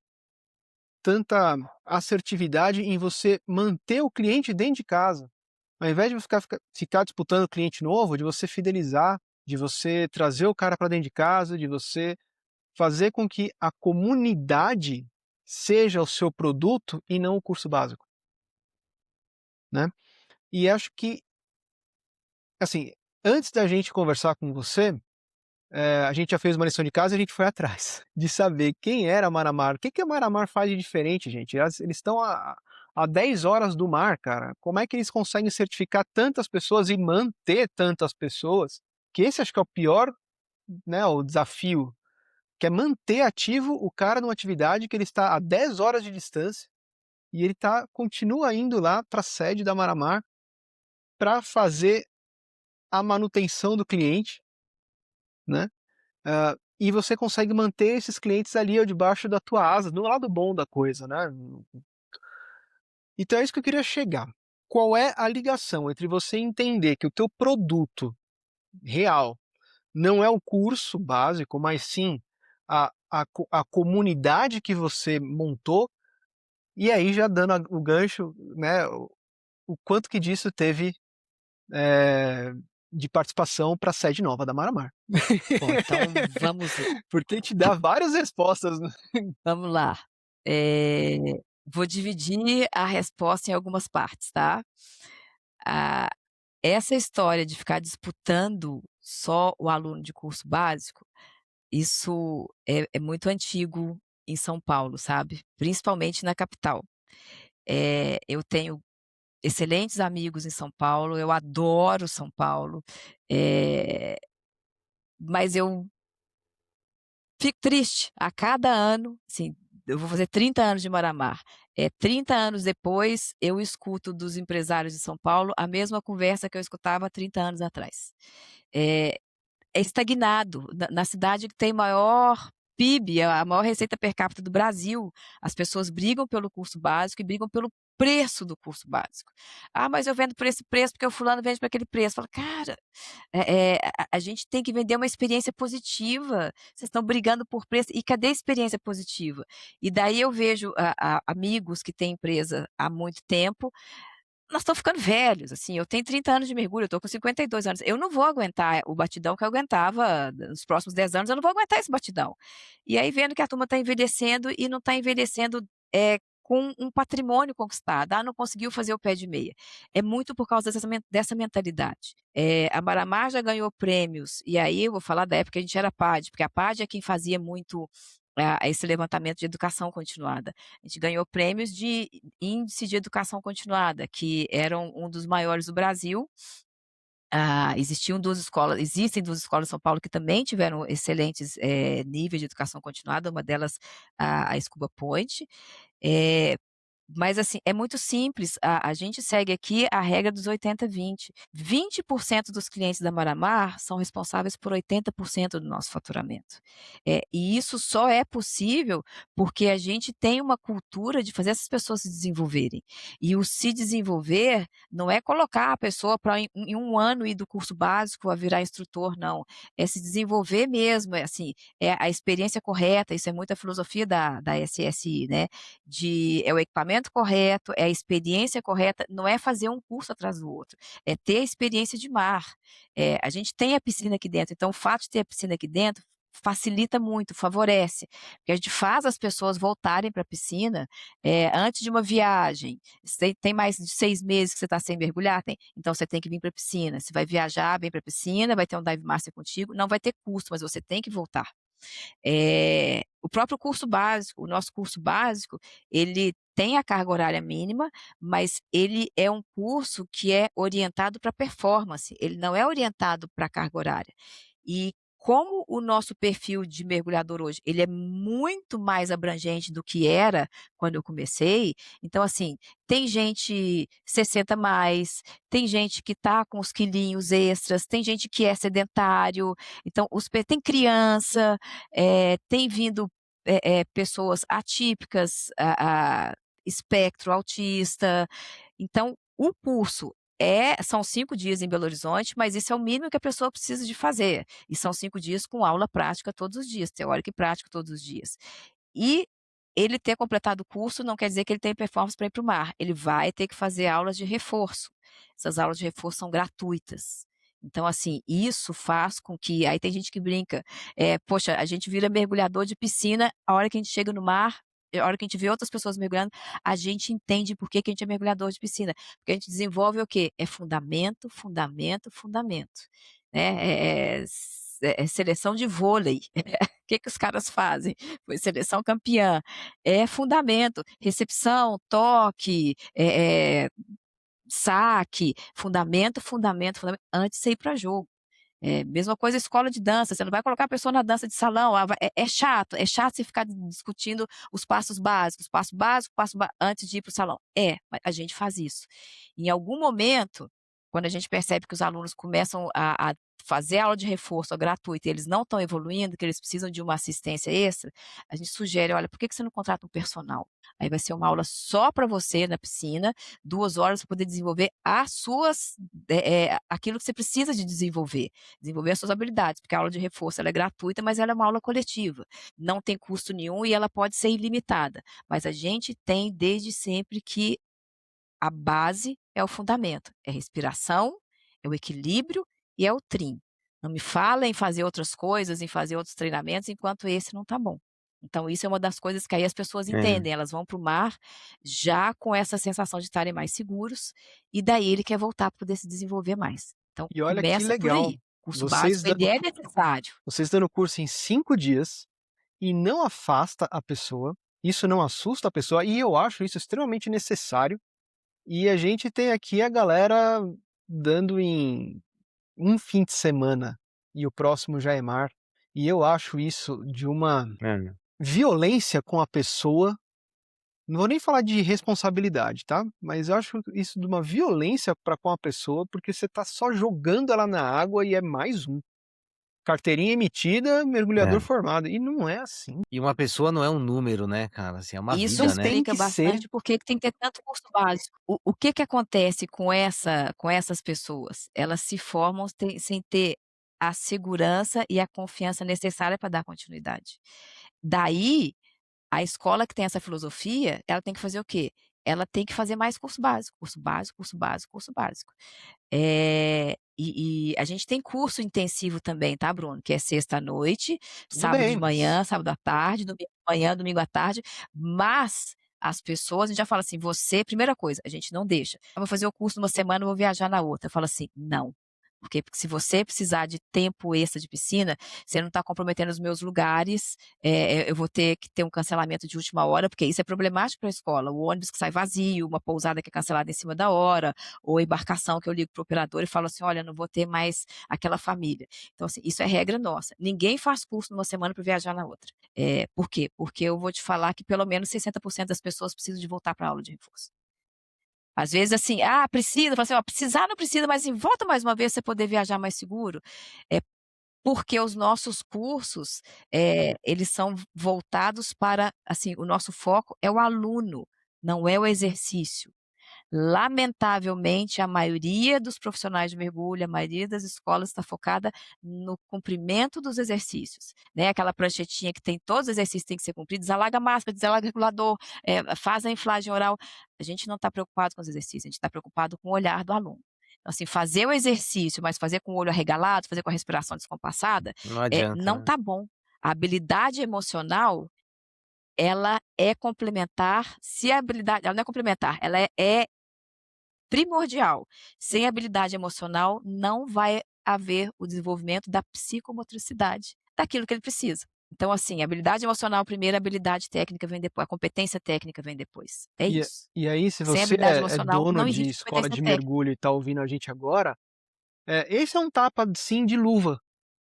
tanta assertividade em você manter o cliente dentro de casa. Ao invés de você ficar disputando cliente novo, de você fidelizar, de você trazer o cara para dentro de casa, de você fazer com que a comunidade seja o seu produto e não o curso básico, né. E acho que, assim, antes da gente conversar com você, a gente já fez uma lição de casa e a gente foi atrás de saber quem era a Maramar. O que que a Maramar faz de diferente, gente? Eles estão a 10 horas do mar, cara. Como é que eles conseguem certificar tantas pessoas e manter tantas pessoas? Que esse acho que é o pior, né, o desafio, que é manter ativo o cara numa atividade que ele está a 10 horas de distância e ele continua indo lá para a sede da Maramar para fazer a manutenção do cliente, né? E você consegue manter esses clientes ali ó, debaixo da tua asa, no lado bom da coisa, né? Então é isso que eu queria chegar. Qual é a ligação entre você entender que o teu produto real não é o curso básico, mas sim a comunidade que você montou, e aí já dando o gancho, né, o quanto que disso teve de participação para a sede nova da Maramar. Bom, então Porque te dá várias respostas, né? vamos lá. Vou dividir a resposta em algumas partes, tá. Ah, essa história de ficar disputando só o aluno de curso básico, isso é muito antigo em São Paulo, sabe, principalmente na capital. Eu tenho excelentes amigos em São Paulo, eu adoro São Paulo, mas eu fico triste a cada ano, assim, eu vou fazer 30 anos de Maramar, 30 anos depois eu escuto dos empresários de São Paulo a mesma conversa que eu escutava há 30 anos atrás. É estagnado, na cidade que tem maior PIB, a maior receita per capita do Brasil, as pessoas brigam pelo curso básico e brigam pelo preço do curso básico. "Ah, mas eu vendo por esse preço, porque o fulano vende por aquele preço". Fala: "Cara, a gente tem que vender uma experiência positiva, vocês estão brigando por preço, e cadê a experiência positiva?". E daí eu vejo amigos que têm empresa há muito tempo, nós estamos ficando velhos, assim, eu tenho 30 anos de mergulho, eu estou com 52 anos, eu não vou aguentar o batidão que eu aguentava nos próximos 10 anos, eu não vou aguentar esse batidão. E aí vendo que a turma está envelhecendo e não está envelhecendo, com um patrimônio conquistado. "Ah, não conseguiu fazer o pé de meia". É muito por causa dessa mentalidade. A Maramar já ganhou prêmios, e aí eu vou falar da época que a gente era PAD, porque a PAD é quem fazia muito, esse levantamento de educação continuada. A gente ganhou prêmios de índice de educação continuada, que eram um dos maiores do Brasil. Existem 2 escolas em São Paulo que também tiveram excelentes, níveis de educação continuada, uma delas a Scuba Point. Eh mas assim, é muito simples, a gente segue aqui a regra dos 80/20. 20% dos clientes da Maramar são responsáveis por 80% do nosso faturamento. E isso só é possível porque a gente tem uma cultura de fazer essas pessoas se desenvolverem. E o se desenvolver não é colocar a pessoa para em 1 ano ir do curso básico a virar instrutor, não. É se desenvolver mesmo, é assim, é a experiência correta, isso é muito a filosofia da SSI, né, é o equipamento correto, é a experiência correta, não é fazer um curso atrás do outro, é ter a experiência de mar. A gente tem a piscina aqui dentro, então o fato de ter a piscina aqui dentro facilita muito, favorece, porque a gente faz as pessoas voltarem para a piscina, antes de uma viagem. Você tem mais de 6 meses que você está sem mergulhar? Tem. Então você tem que vir para a piscina. Você vai viajar, vem para a piscina, vai ter um dive master contigo, não vai ter custo, mas você tem que voltar. O próprio curso básico, o nosso curso básico, ele tem a carga horária mínima, mas ele é um curso que é orientado para performance, ele não é orientado para carga horária. E como o nosso perfil de mergulhador hoje, ele é muito mais abrangente do que era quando eu comecei, então assim, tem gente 60 mais, tem gente que está com os quilinhos extras, tem gente que é sedentário, então tem criança, tem vindo, pessoas atípicas, espectro autista. Então, o curso são 5 dias em Belo Horizonte, mas isso é o mínimo que a pessoa precisa de fazer. E são 5 dias com aula prática todos os dias, teórica e prática todos os dias. E ele ter completado o curso não quer dizer que ele tem performance para ir para o mar, ele vai ter que fazer aulas de reforço. Essas aulas de reforço são gratuitas. Então, assim, isso faz com que aí tem gente que brinca, "Poxa, a gente vira mergulhador de piscina, a hora que a gente chega no mar, a hora que a gente vê outras pessoas mergulhando, a gente entende por que que a gente é mergulhador de piscina, porque a gente desenvolve o quê? É fundamento, fundamento, fundamento, né, seleção de vôlei. O que que os caras fazem? Foi seleção campeã. É fundamento, recepção, toque, saque, fundamento, fundamento, fundamento, antes de você ir para jogo. Mesma coisa escola de dança, você não vai colocar a pessoa na dança de salão, é chato você ficar discutindo os passos básicos, passo básico, antes de ir para o salão. Mas a gente faz isso. Em algum momento, quando a gente percebe que os alunos começam a fazer aula de reforço gratuita e eles não estão evoluindo, que eles precisam de uma assistência extra, a gente sugere: "Olha, por que que você não contrata um personal? Aí vai ser uma aula só para você na piscina, 2 horas para poder desenvolver aquilo que você precisa de desenvolver as suas habilidades, porque a aula de reforço ela é gratuita, mas ela é uma aula coletiva, não tem custo nenhum e ela pode ser ilimitada, mas a gente tem desde sempre que a base é o fundamento, é respiração, é o equilíbrio e é o trim. Não me fala em fazer outras coisas, em fazer outros treinamentos, enquanto esse não está bom. Então isso é uma das coisas que aí as pessoas É. entendem, elas vão para o mar já com essa sensação de estarem mais seguros, e daí ele quer voltar para poder se desenvolver mais. Então E olha que começa por legal, aí. O curso vocês básico ele dando é necessário. vocês dando curso em 5 dias, e não afasta a pessoa, isso não assusta a pessoa, e eu acho isso extremamente necessário. E a gente tem aqui a galera dando em um fim de semana, e o próximo já é mar, e eu acho isso de uma É. violência com a pessoa, não vou nem falar de responsabilidade, tá, mas eu acho isso de uma violência para com a pessoa, porque você está só jogando ela na água e é mais um. Carteirinha emitida, mergulhador É. formado, e não é assim. E uma pessoa não é um número, né, cara, assim, é uma Isso vida, Não né. tem explica que ser. bastante por que que tem que ter tanto curso básico. O que que acontece com essas pessoas? Elas se formam sem ter a segurança e a confiança necessária para dar continuidade. Daí, a escola que tem essa filosofia, ela tem que fazer o quê? Ela tem que fazer mais curso básico, curso básico, curso básico, curso básico. E a gente tem curso intensivo também, tá, Bruno? Que é sexta à noite, Tudo sábado bem, de mas manhã, sábado à tarde, domingo de manhã, domingo à tarde, mas as pessoas, a gente já fala assim: "Você", primeira coisa, a gente não deixa: "Eu vou fazer o curso numa semana, eu vou viajar na outra". Eu falo assim: "Não". Porque se você precisar de tempo extra de piscina, você não está comprometendo os meus lugares, eu vou ter que ter um cancelamento de última hora, porque isso é problemático para a escola, o ônibus que sai vazio, uma pousada que é cancelada em cima da hora, ou a embarcação que eu ligo para o operador e falo assim: "Olha, não vou ter mais aquela família". Então, assim, isso é regra nossa. Ninguém faz curso numa semana para viajar na outra. Por quê? Porque eu vou te falar que pelo menos 60% das pessoas precisam de voltar para a aula de reforço. Às vezes, assim, precisa, fala assim: "Ó, precisar não precisa, mas assim, volta mais uma vez pra você poder viajar mais seguro". É porque os nossos cursos, eles são voltados para assim, o nosso foco é o aluno, não é o exercício. Lamentavelmente, a maioria dos profissionais de mergulho, a maioria das escolas está focada no cumprimento dos exercícios, né, aquela pranchetinha que tem todos os exercícios que têm que ser cumpridos, desalaga a máscara, desalaga o regulador, faz a inflagem oral. A gente não está preocupado com os exercícios, a gente está preocupado com o olhar do aluno. Então, assim, fazer o exercício, mas fazer com o olho arregalado, fazer com a respiração descompassada, Não adianta, não né? está bom. A habilidade emocional, ela é complementar, se a habilidade ela não é complementar, ela é primordial. Sem habilidade emocional, não vai haver o desenvolvimento da psicomotricidade, daquilo que ele precisa. Então, assim, habilidade emocional primeiro, a habilidade técnica vem depois, a competência técnica vem depois. É E isso. e aí, se Sem você habilidade é emocional, dono não de existe escola competência de técnica. mergulho e está ouvindo a gente agora, esse é um tapa, sim, de luva,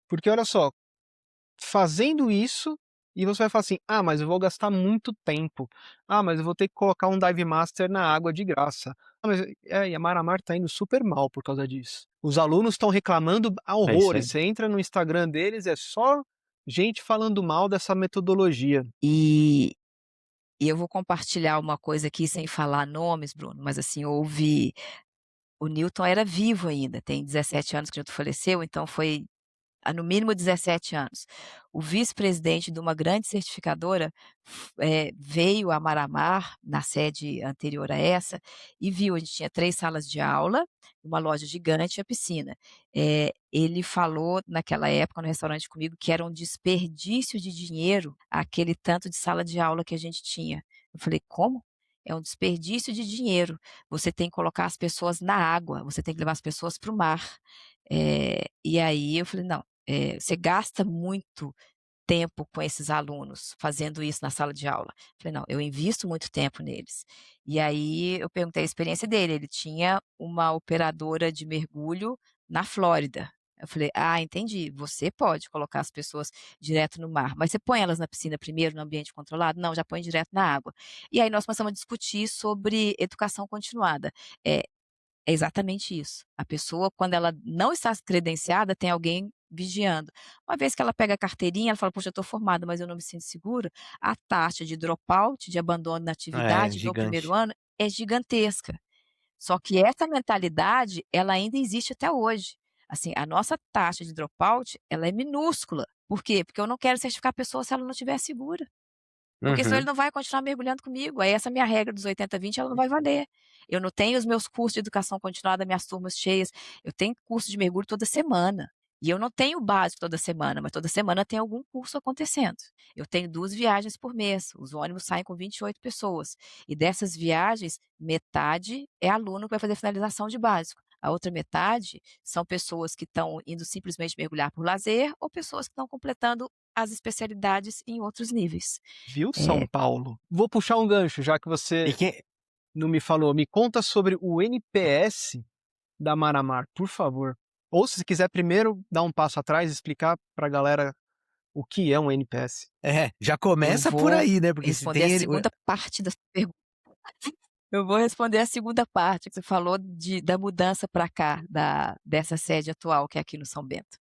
porque olha só, fazendo isso, e você vai falar assim: "Ah, mas eu vou gastar muito tempo. Ah, mas eu vou ter que colocar um dive master na água de graça. Ah, mas" e a Maramar tá indo super mal por causa disso. Os alunos estão reclamando a É isso horrores, aí. você entra no Instagram deles, é só gente falando mal dessa metodologia. E e eu vou compartilhar uma coisa aqui sem falar nomes, Bruno, mas assim, o Newton era vivo ainda, tem 17 anos que Newton faleceu, então foi há no mínimo 17 anos. O vice-presidente de uma grande certificadora veio a Maramar, na sede anterior a essa, e viu, a gente tinha 3 salas de aula, uma loja gigante e a piscina. Ele falou naquela época no restaurante comigo que era um desperdício de dinheiro aquele tanto de sala de aula que a gente tinha. Eu falei: "Como?". "É um desperdício de dinheiro, você tem que colocar as pessoas na água, você tem que levar as pessoas para o mar". E aí eu falei: "Não, você gasta muito tempo com esses alunos fazendo isso na sala de aula". Falei: "Não, eu invisto muito tempo neles". E aí eu perguntei a experiência dele, ele tinha uma operadora de mergulho na Flórida. Eu falei: "Ah, entendi, você pode colocar as pessoas direto no mar, mas você põe elas na piscina primeiro, no ambiente controlado?". "Não, já põe direto na água". E aí nós começamos a discutir sobre educação continuada. Eh É exatamente isso. A pessoa, quando ela não está credenciada, tem alguém vigiando. Uma vez que ela pega a carteirinha, ela fala: "Poxa, eu estou formada, mas eu não me sinto segura", a taxa de dropout, de abandono na É, atividade do primeiro gigante. ano é gigantesca. Só que essa mentalidade, ela ainda existe até hoje. Assim, a nossa taxa de dropout, ela é minúscula. Por quê? Porque eu não quero certificar a pessoa se ela não estiver segura. Porque senão ele Uhum. não vai continuar mergulhando comigo, aí essa minha regra dos 80/20 ela não vai valer. Eu não tenho os meus cursos de educação continuada, minhas turmas cheias, eu tenho curso de mergulho toda semana. E eu não tenho o básico toda semana, mas toda semana tem algum curso acontecendo. Eu tenho 2 viagens por mês, os ônibus saem com 28 pessoas, e dessas viagens, metade é aluno que vai fazer finalização de básico, a outra metade são pessoas que estão indo simplesmente mergulhar por lazer ou pessoas que estão completando as especialidades em outros níveis. Viu, São É, Paulo? Vou puxar um gancho, já que E você quem não me falou. Me conta sobre o NPS da Maramar, por favor. Ou se quiser primeiro dar um passo atrás e explicar para a galera o que é um NPS. já eu começa por vou aí, né, porque se responder a tem ele segunda parte da sua pergunta. Eu vou responder a segunda parte que você falou da mudança para cá, dessa sede atual que é aqui no São Bento.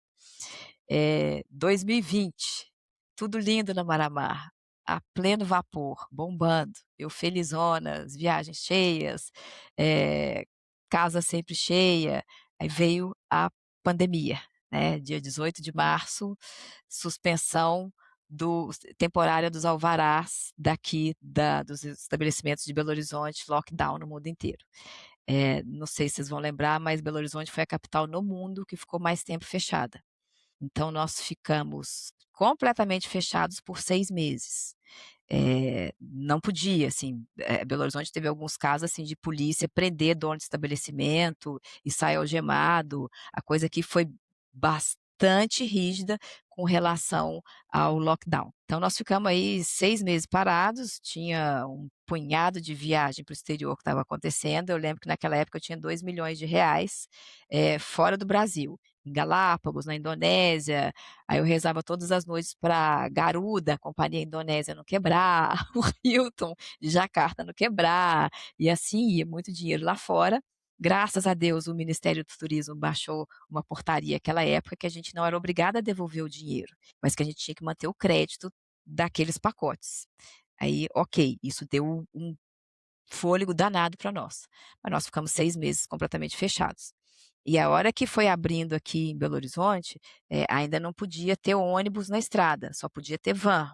2020, tudo lindo na Maramar, a pleno vapor, bombando, eu felizona, as viagens cheias, eh, casa sempre cheia, aí veio a pandemia, né, dia 18 de março, suspensão temporária dos alvarás daqui dos estabelecimentos de Belo Horizonte, lockdown no mundo inteiro. Não sei se vocês vão lembrar, mas Belo Horizonte foi a capital no mundo que ficou mais tempo fechada. Então nós ficamos completamente fechados por 6 meses. Não podia, assim, Belo Horizonte teve alguns casos, assim, de polícia prender dono de estabelecimento e sair algemado, a coisa aqui foi bastante rígida com relação ao lockdown. Então nós ficamos aí 6 meses parados, tinha um punhado de viagem para o exterior que estava acontecendo, eu lembro que naquela época eu tinha R$ 2 milhões, fora do Brasil, em Galápagos, na Indonésia, aí eu rezava todas as noites para Garuda, a companhia indonésia, não quebrar, o Hilton de Jacarta não quebrar, e assim ia, muito dinheiro lá fora. Graças a Deus o Ministério do Turismo baixou uma portaria naquela época que a gente não era obrigada a devolver o dinheiro, mas que a gente tinha que manter o crédito daqueles pacotes. Aí, ok, isso deu um fôlego danado para nós, mas nós ficamos 6 meses completamente fechados. E a hora que foi abrindo aqui em Belo Horizonte, ainda não podia ter ônibus na estrada, só podia ter van.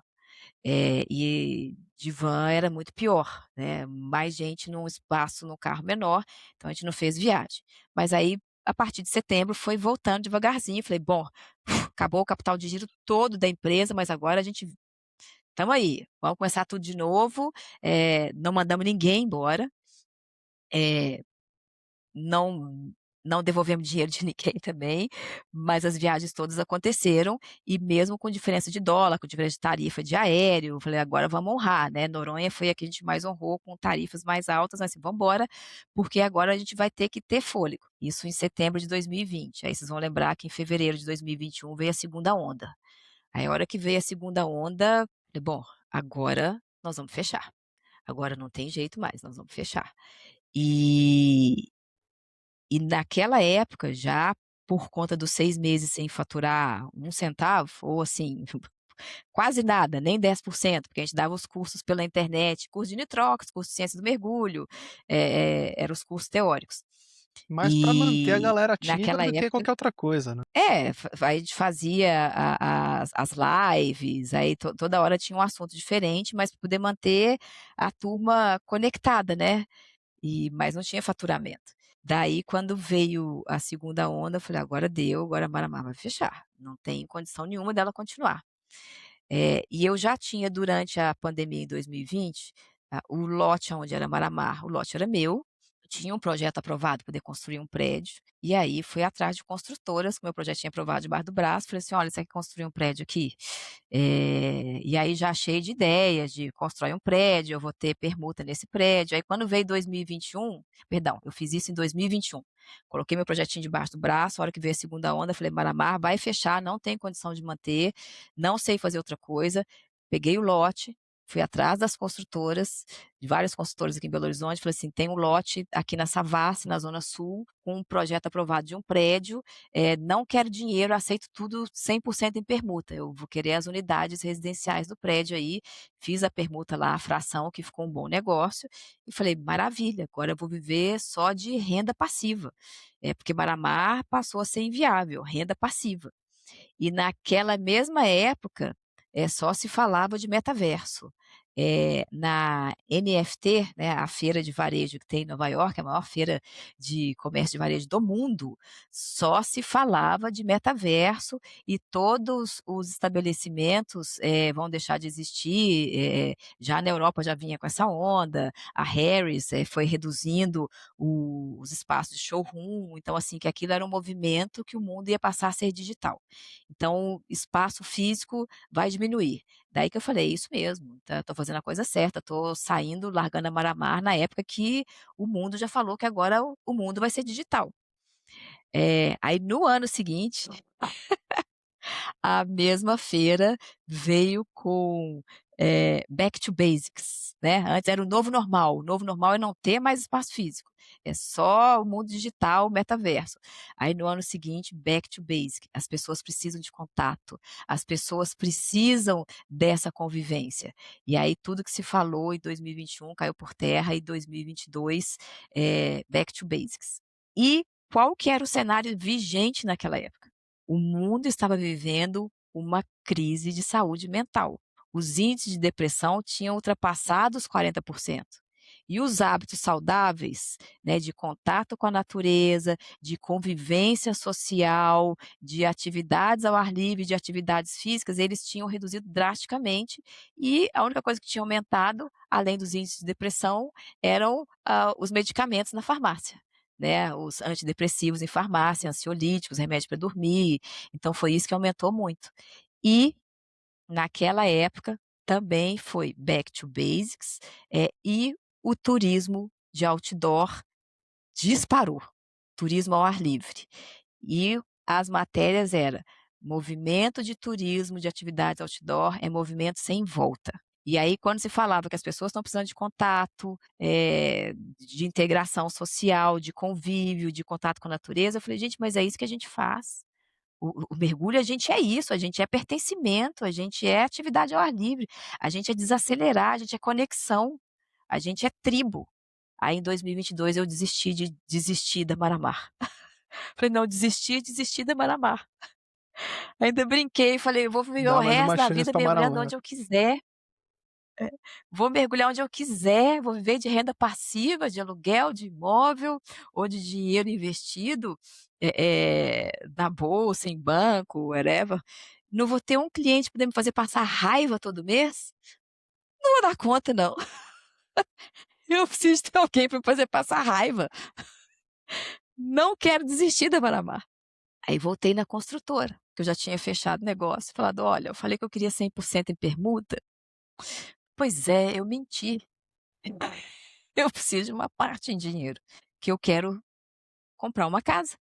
E de van era muito pior, né, mais gente num espaço, num carro menor, então a gente não fez viagem. Mas aí, a partir de setembro, foi voltando devagarzinho, falei: "Bom, acabou o capital de giro todo da empresa, mas agora a gente estamos aí, vamos começar tudo de novo", não mandamos ninguém embora, eh não não devolvemos dinheiro de ninguém também, mas as viagens todas aconteceram, e mesmo com diferença de dólar, com diferença de tarifa de aéreo, eu falei: "Agora vamos honrar", né, Noronha foi a que a gente mais honrou com tarifas mais altas, mas assim: "Vamos embora, porque agora a gente vai ter que ter fôlego". Isso em setembro de 2020, aí vocês vão lembrar que em fevereiro de 2021 veio a segunda onda. Aí a hora que veio a segunda onda, falei: "Bom, agora nós vamos fechar, agora não tem jeito mais, nós vamos fechar". E naquela época, já por conta dos 6 meses sem faturar um centavo, ou assim, quase nada, nem 10%, porque a gente dava os cursos pela internet, curso de nitrox, curso de ciência do mergulho, eram os cursos teóricos. Mais para manter a E galera ativa naquela do que época qualquer outra coisa, né. a gente fazia as lives, aí toda hora tinha um assunto diferente, mas para poder manter a turma conectada, né. Mas não tinha faturamento. Daí quando veio a segunda onda, eu falei: "Agora deu, agora a Maramá vai fechar, não tem condição nenhuma dela continuar". E eu já tinha durante a pandemia em 2020, o lote onde era Maramá, o lote era meu, eu tinha um projeto aprovado para poder construir um prédio, e aí fui atrás de construtoras, com meu projetinho aprovado debaixo do braço, falei assim: "Olha, você quer construir um prédio aqui?". E aí já cheio de ideias de constrói um prédio, eu vou ter permuta nesse prédio, aí quando veio 2021, perdão, eu fiz isso em 2021, coloquei meu projetinho debaixo do braço, a hora que veio a segunda onda, falei: "Maramá vai fechar, não tem condição de manter, não sei fazer outra coisa". Peguei o lote, fui atrás das construtoras, de várias construtoras aqui em Belo Horizonte, falei assim: "Tem um lote aqui na Savassi, na zona sul, com um projeto aprovado de um prédio, não quero dinheiro, aceito tudo 100% em permuta, eu vou querer as unidades residenciais do prédio aí". Fiz a permuta lá, a fração, que ficou um bom negócio, e falei: "Maravilha, agora eu vou viver só de renda passiva", porque Maramá passou a ser inviável, renda passiva. E naquela mesma época, só se falava de metaverso. Na NFT, né, a feira de varejo que tem em Nova York, a maior feira de comércio de varejo do mundo, só se falava de metaverso, e todos os estabelecimentos, vão deixar de existir, já na Europa já vinha com essa onda, a Harris, foi reduzindo os espaços de showroom, então assim, que aquilo era um movimento que o mundo ia passar a ser digital. Então, espaço físico vai diminuir. Daí que eu falei: "É isso mesmo, tô fazendo a coisa certa, tô saindo, largando a Maramar na época que o mundo já falou que agora o mundo vai ser digital". Aí no ano seguinte, a mesma feira veio com, back to basics, né, antes era o novo normal é não ter mais espaço físico, é só o mundo digital, metaverso. Aí no ano seguinte, back to basic, as pessoas precisam de contato, as pessoas precisam dessa convivência. E aí tudo que se falou em 2021 caiu por terra, e 2022, back to basics. E qual que era o cenário vigente naquela época? O mundo estava vivendo uma crise de saúde mental. Os índices de depressão tinham ultrapassado os 40%. E os hábitos saudáveis, né, de contato com a natureza, de convivência social, de atividades ao ar livre, de atividades físicas, eles tinham reduzido drasticamente, e a única coisa que tinha aumentado, além dos índices de depressão, eram, os medicamentos na farmácia, né, os antidepressivos em farmácia, ansiolíticos, remédio para dormir, então foi isso que aumentou muito. E naquela época, também foi back to basics, e o turismo de outdoor disparou, turismo ao ar livre. E as matérias era: "Movimento de turismo de atividades outdoor é movimento sem volta". E aí quando se falava que as pessoas estão precisando de contato, de integração social, de convívio, de contato com a natureza, eu falei: "Gente, mas é isso que a gente faz". O mergulho, a gente é isso, a gente é pertencimento, a gente é atividade ao ar livre, a gente é desacelerar, a gente é conexão, a gente é tribo. Aí em 2022 eu desisti da Maramar. Falei: "Não, desisti da Maramar". Ainda brinquei, falei: "Eu vou viver o Dá mais resto uma da chance vida pra mergulhando Maramar. onde eu quiser, vou mergulhar onde eu quiser, vou viver de renda passiva, de aluguel de imóvel ou de dinheiro investido, na bolsa, em banco, whatever. Não vou ter um cliente poder me fazer passar raiva todo mês? Não vou dar conta não. Eu preciso ter alguém para me fazer passar raiva. Não quero desistir da Maramar". Aí voltei na construtora, que eu já tinha fechado o negócio, falado: "Olha, eu falei que eu queria 100% em permuta. Pois é, eu menti. Eu preciso de uma parte em dinheiro, que eu quero comprar uma casa,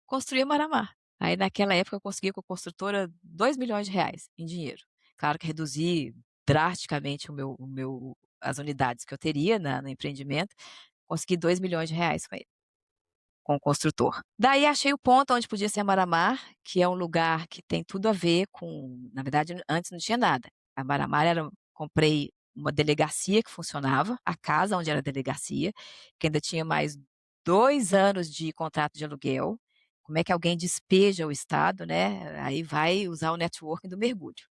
construir a Maramar". Aí naquela época eu consegui com a construtora R$ 2.000.000 em dinheiro. Claro que reduzi drasticamente o meu as unidades que eu teria no empreendimento, consegui R$ 2.000.000 com ele. Com o construtor. Daí achei o ponto onde podia ser a Maramar, que é um lugar que tem tudo a ver com, na verdade antes não tinha nada. A Maramar era, comprei uma delegacia que funcionava, a casa onde era a delegacia, que ainda tinha mais 2 anos de contrato de aluguel. Como é que alguém despeja o estado, né, aí vai usar o networking do mergulho.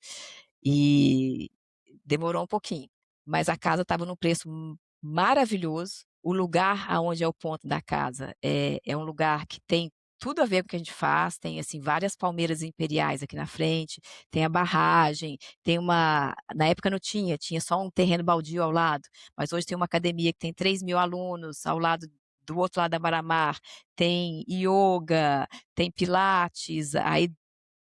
E demorou um pouquinho, mas a casa estava num preço maravilhoso. O lugar aonde é o ponto da casa é um lugar que tem tudo a ver com o que a gente faz, tem, assim, várias palmeiras imperiais aqui na frente, tem a barragem, tem uma, na época não tinha, tinha só um terreno baldio ao lado, mas hoje tem uma academia que tem 3.000 alunos ao lado, do outro lado da Maramar, tem ioga, tem pilates, aí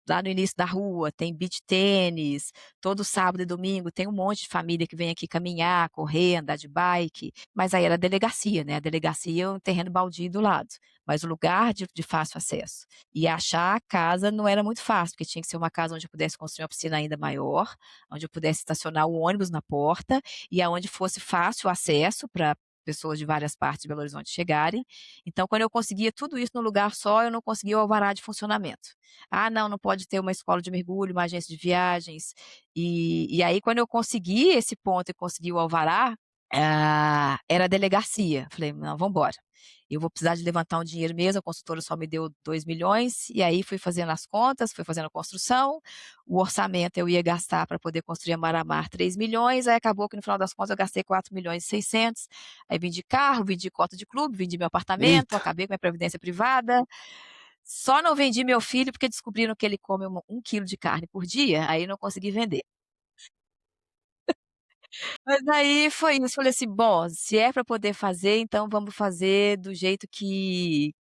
lá no início da rua tem beach tênis, todo sábado e domingo tem um monte de família que vem aqui caminhar, correr, andar de bike, mas aí era a delegacia, né, a delegacia é um terreno baldio do lado, mas o lugar de fácil acesso. E achar a casa não era muito fácil, porque tinha que ser uma casa onde eu pudesse construir uma piscina ainda maior, onde eu pudesse estacionar o ônibus na porta, e aonde fosse fácil acesso para pessoas de várias partes de Belo Horizonte chegarem. Então quando eu conseguia tudo isso num lugar só, eu não conseguia o alvará de funcionamento. "Ah, não, não pode ter uma escola de mergulho, uma agência de viagens". E aí quando eu consegui esse ponto e consegui o alvará, era a delegacia. Falei: "Não, vamos embora. Eu vou precisar de levantar um dinheiro mesmo", a consultora só me deu 2.000.000, e aí fui fazendo as contas, fui fazendo a construção, o orçamento eu ia gastar para poder construir a Maramar 3.000.000, aí acabou que no final das contas eu gastei 4.600.000, aí vendi carro, vendi cota de clube, vendi meu apartamento, Eita, acabei com minha previdência privada. Só não vendi meu filho, porque descobriram que ele come 1 quilo de carne por dia, aí não consegui vender. Mas aí foi isso, falei assim: "Bom, se é para poder fazer, então vamos fazer do jeito que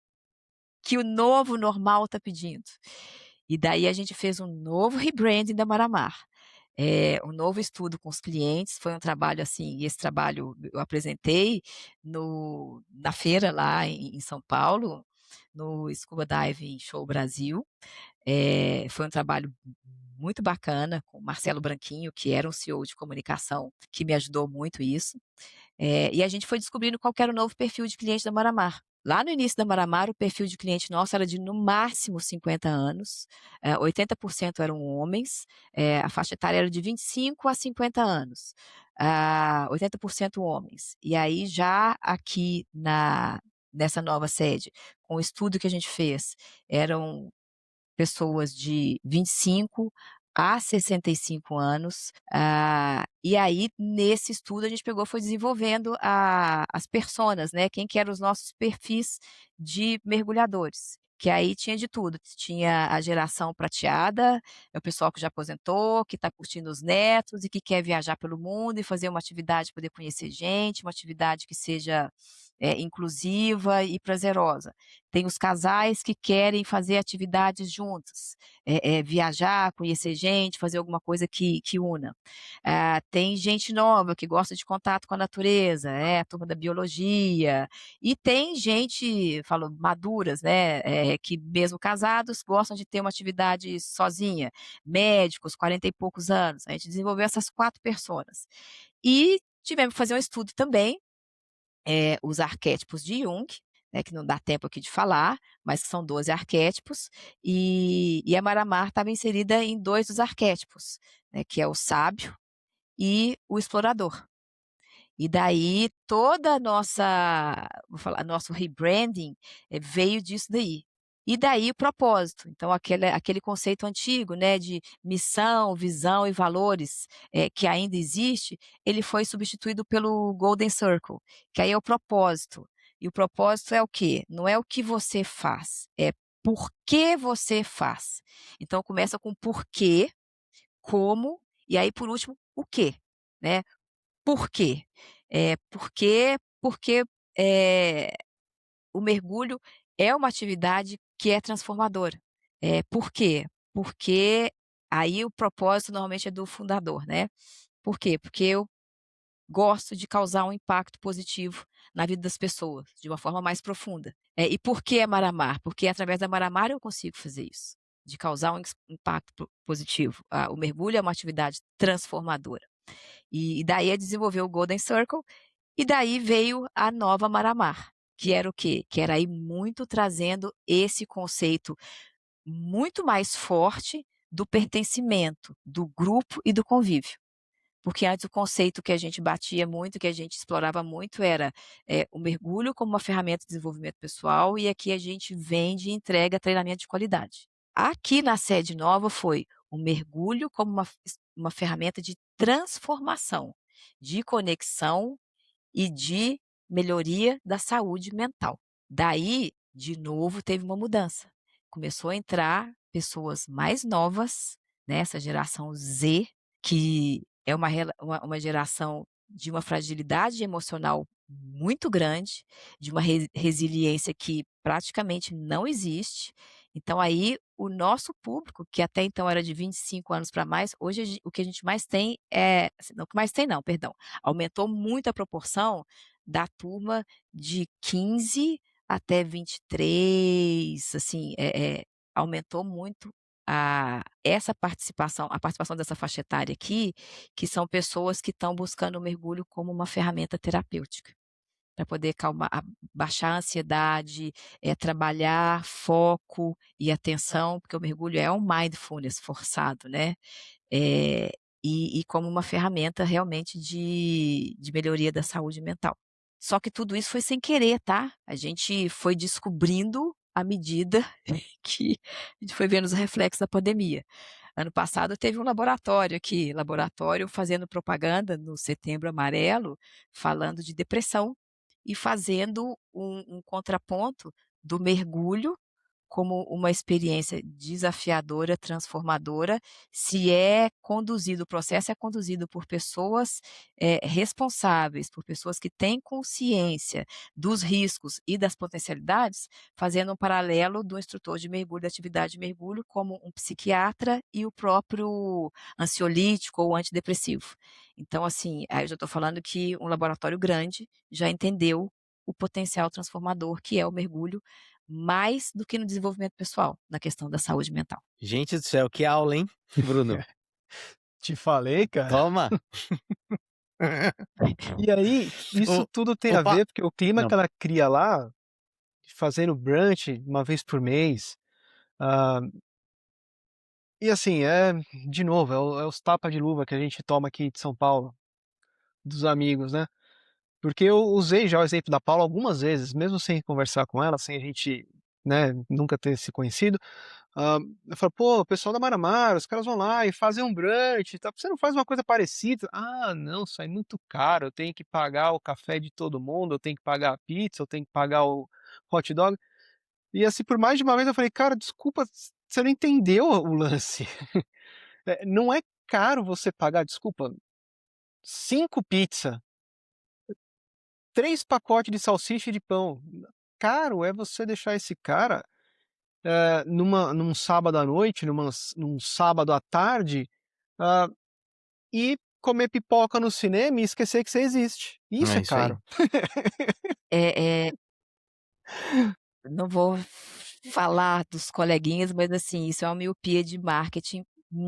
o novo normal está pedindo". E daí a gente fez um novo rebranding da Maramar. Um novo estudo com os clientes, foi um trabalho, assim, e esse trabalho eu apresentei na feira lá em São Paulo, no Scuba Diving Show Brasil. Foi um trabalho muito bacana com o Marcelo Branquinho, que era um CEO de comunicação, que me ajudou muito isso. E a gente foi descobrindo qual que era o novo perfil de cliente da Maramar. Lá no início da Maramar, o perfil de cliente nosso era de no máximo 50 anos, 80% eram homens, a faixa etária era de 25 a 50 anos, 80% homens. E aí já aqui nessa nova sede, com o estudo que a gente fez, eram pessoas de 25 a 65 anos. E aí, nesse estudo, a gente pegou foi desenvolvendo as personas, né, quem que eram os nossos perfis de mergulhadores, que aí tinha de tudo, tinha a geração prateada, é o pessoal que já aposentou, que está curtindo os netos e que quer viajar pelo mundo e fazer uma atividade, poder conhecer gente, uma atividade que seja, inclusiva e prazerosa. Tem os casais que querem fazer atividades juntos, viajar, conhecer gente, fazer alguma coisa que una. Tem gente nova que gosta de contato com a natureza, a turma da biologia, e tem gente, falo maduras, né, que mesmo casados gostam de ter uma atividade sozinha, médicos, 40 e poucos anos, a gente desenvolveu essas 4 personas. E tivemos que fazer um estudo também, os arquétipos de Jung, né, que não dá tempo aqui de falar, mas que são 12 arquétipos, e a Maramar estava inserida em 2 dos arquétipos, né, que é o sábio e o explorador. E daí toda a nossa, vou falar, nosso rebranding, veio disso daí. E daí o propósito, então aquele conceito antigo, né, de missão, visão e valores, que ainda existe, ele foi substituído pelo Golden Circle, que aí é o propósito. E o propósito é o quê? Não é o que você faz, é por que você faz. Então começa com porquê, como, e aí por último, o quê, né. Por quê? Porque, o mergulho é uma atividade que é transformadora. Por quê? Porque aí o propósito normalmente é do fundador, né. Por quê? Porque eu gosto de causar um impacto positivo na vida das pessoas, de uma forma mais profunda. E por que a Maramar? Porque através da Maramar eu consigo fazer isso, de causar um impacto positivo. O mergulho é uma atividade transformadora. E daí é desenvolver o Golden Circle, e daí veio a nova Maramar, que era o quê? Que era aí muito trazendo esse conceito muito mais forte do pertencimento, do grupo e do convívio. Porque antes o conceito que a gente batia muito, que a gente explorava muito era, o mergulho como uma ferramenta de desenvolvimento pessoal, e aqui a gente vende e entrega treinamento de qualidade. Aqui na sede nova foi o mergulho como uma ferramenta de transformação, de conexão e de melhoria da saúde mental. Daí, de novo, teve uma mudança. Começou a entrar pessoas mais novas, né, essa geração Z, que é uma geração de uma fragilidade emocional muito grande, de uma resiliência que praticamente não existe. Então aí, o nosso público, que até então era de 25 anos para mais, hoje o que a gente mais tem assim, não, o que mais tem não, perdão, aumentou muito a proporção da turma de 15 até 23, assim, aumentou muito a participação dessa faixa etária aqui, que são pessoas que estão buscando o mergulho como uma ferramenta terapêutica, para poder baixar a ansiedade, trabalhar foco e atenção, porque o mergulho é um mindfulness forçado, né. Eh, e como uma ferramenta realmente de melhoria da saúde mental. Só que tudo isso foi sem querer, tá. A gente foi descobrindo à medida que a gente foi vendo os reflexos da pandemia. Ano passado teve um laboratório aqui, laboratório fazendo propaganda no Setembro Amarelo, falando de depressão e fazendo um contraponto do mergulho como uma experiência desafiadora, transformadora, se o processo é conduzido por pessoas, responsáveis, por pessoas que têm consciência dos riscos e das potencialidades, fazendo um paralelo do instrutor de mergulho, da atividade de mergulho, como um psiquiatra e o próprio ansiolítico ou antidepressivo. Então, assim, aí eu já estou falando que um laboratório grande já entendeu o potencial transformador que é o mergulho, mais do que no desenvolvimento pessoal, na questão da saúde mental. Gente do céu, que aula, hein, Bruno? Te falei, cara. Toma. E aí, isso O tudo tem a opa, ver, porque o clima não. que ela cria lá, fazendo brunch uma vez por mês, ah, e assim, de novo, é os tapa de luva que a gente toma aqui de São Paulo, dos amigos, né. Porque eu usei já o exemplo da Paula algumas vezes, mesmo sem conversar com ela, sem a gente, né, nunca ter se conhecido. Eu falo: "Pô, o pessoal da Maramar, os caras vão lá e fazem um brunch e tal, por que você não faz uma coisa parecida?". "Ah, não, sai muito caro, eu tenho que pagar o café de todo mundo, eu tenho que pagar a pizza, eu tenho que pagar o hot dog". E assim, por mais de uma vez eu falei: "Cara, desculpa, você não entendeu o lance. Não é caro você pagar, desculpa, 5 pizza, 3 pacotes de salsicha e de pão. Caro é você deixar esse cara, num sábado à noite, num sábado à tarde, hã, e comer pipoca no cinema e esquecer que você existe. Isso É é isso aí. caro". É, não vou falar dos coleguinhas, mas assim, isso é uma miopia de marketing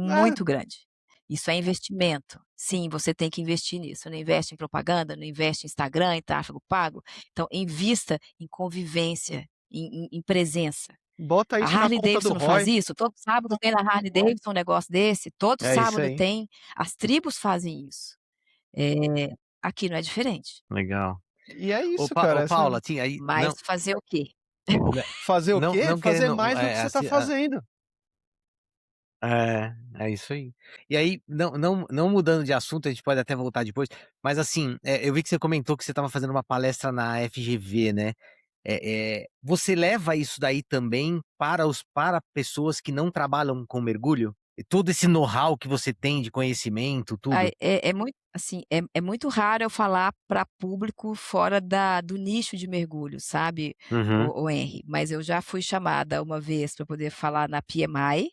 É, muito grande. Isso é investimento. Sim, você tem que investir nisso. Não investe em propaganda, não investe em Instagram, em tráfego pago. Então, invista em convivência, em presença. bota A isso na Harley conta do Davidson não faz ROI. isso? Todo sábado tem na Harley Davidson um negócio desse, todo É isso sábado aí. tem. As tribos fazem isso. Eh, aqui não é diferente. Legal. E é isso, cara, Ô essa Paula, assim, aí Mas fazer o quê? né, fazer o quê? não Fazer querendo, mais do que você tá assim, fazendo. é isso aí. E aí, não mudando de assunto, a gente pode até voltar depois, mas assim, eu vi que você comentou que você estava fazendo uma palestra na FGV, né. Você leva isso daí também para pessoas que não trabalham com mergulho? E todo esse know-how que você tem de conhecimento, Ai, tudo? é muito assim, é muito raro eu falar para público fora do nicho de mergulho, sabe, Uhum. o Henry, mas eu já fui chamada uma vez para poder falar na PMI,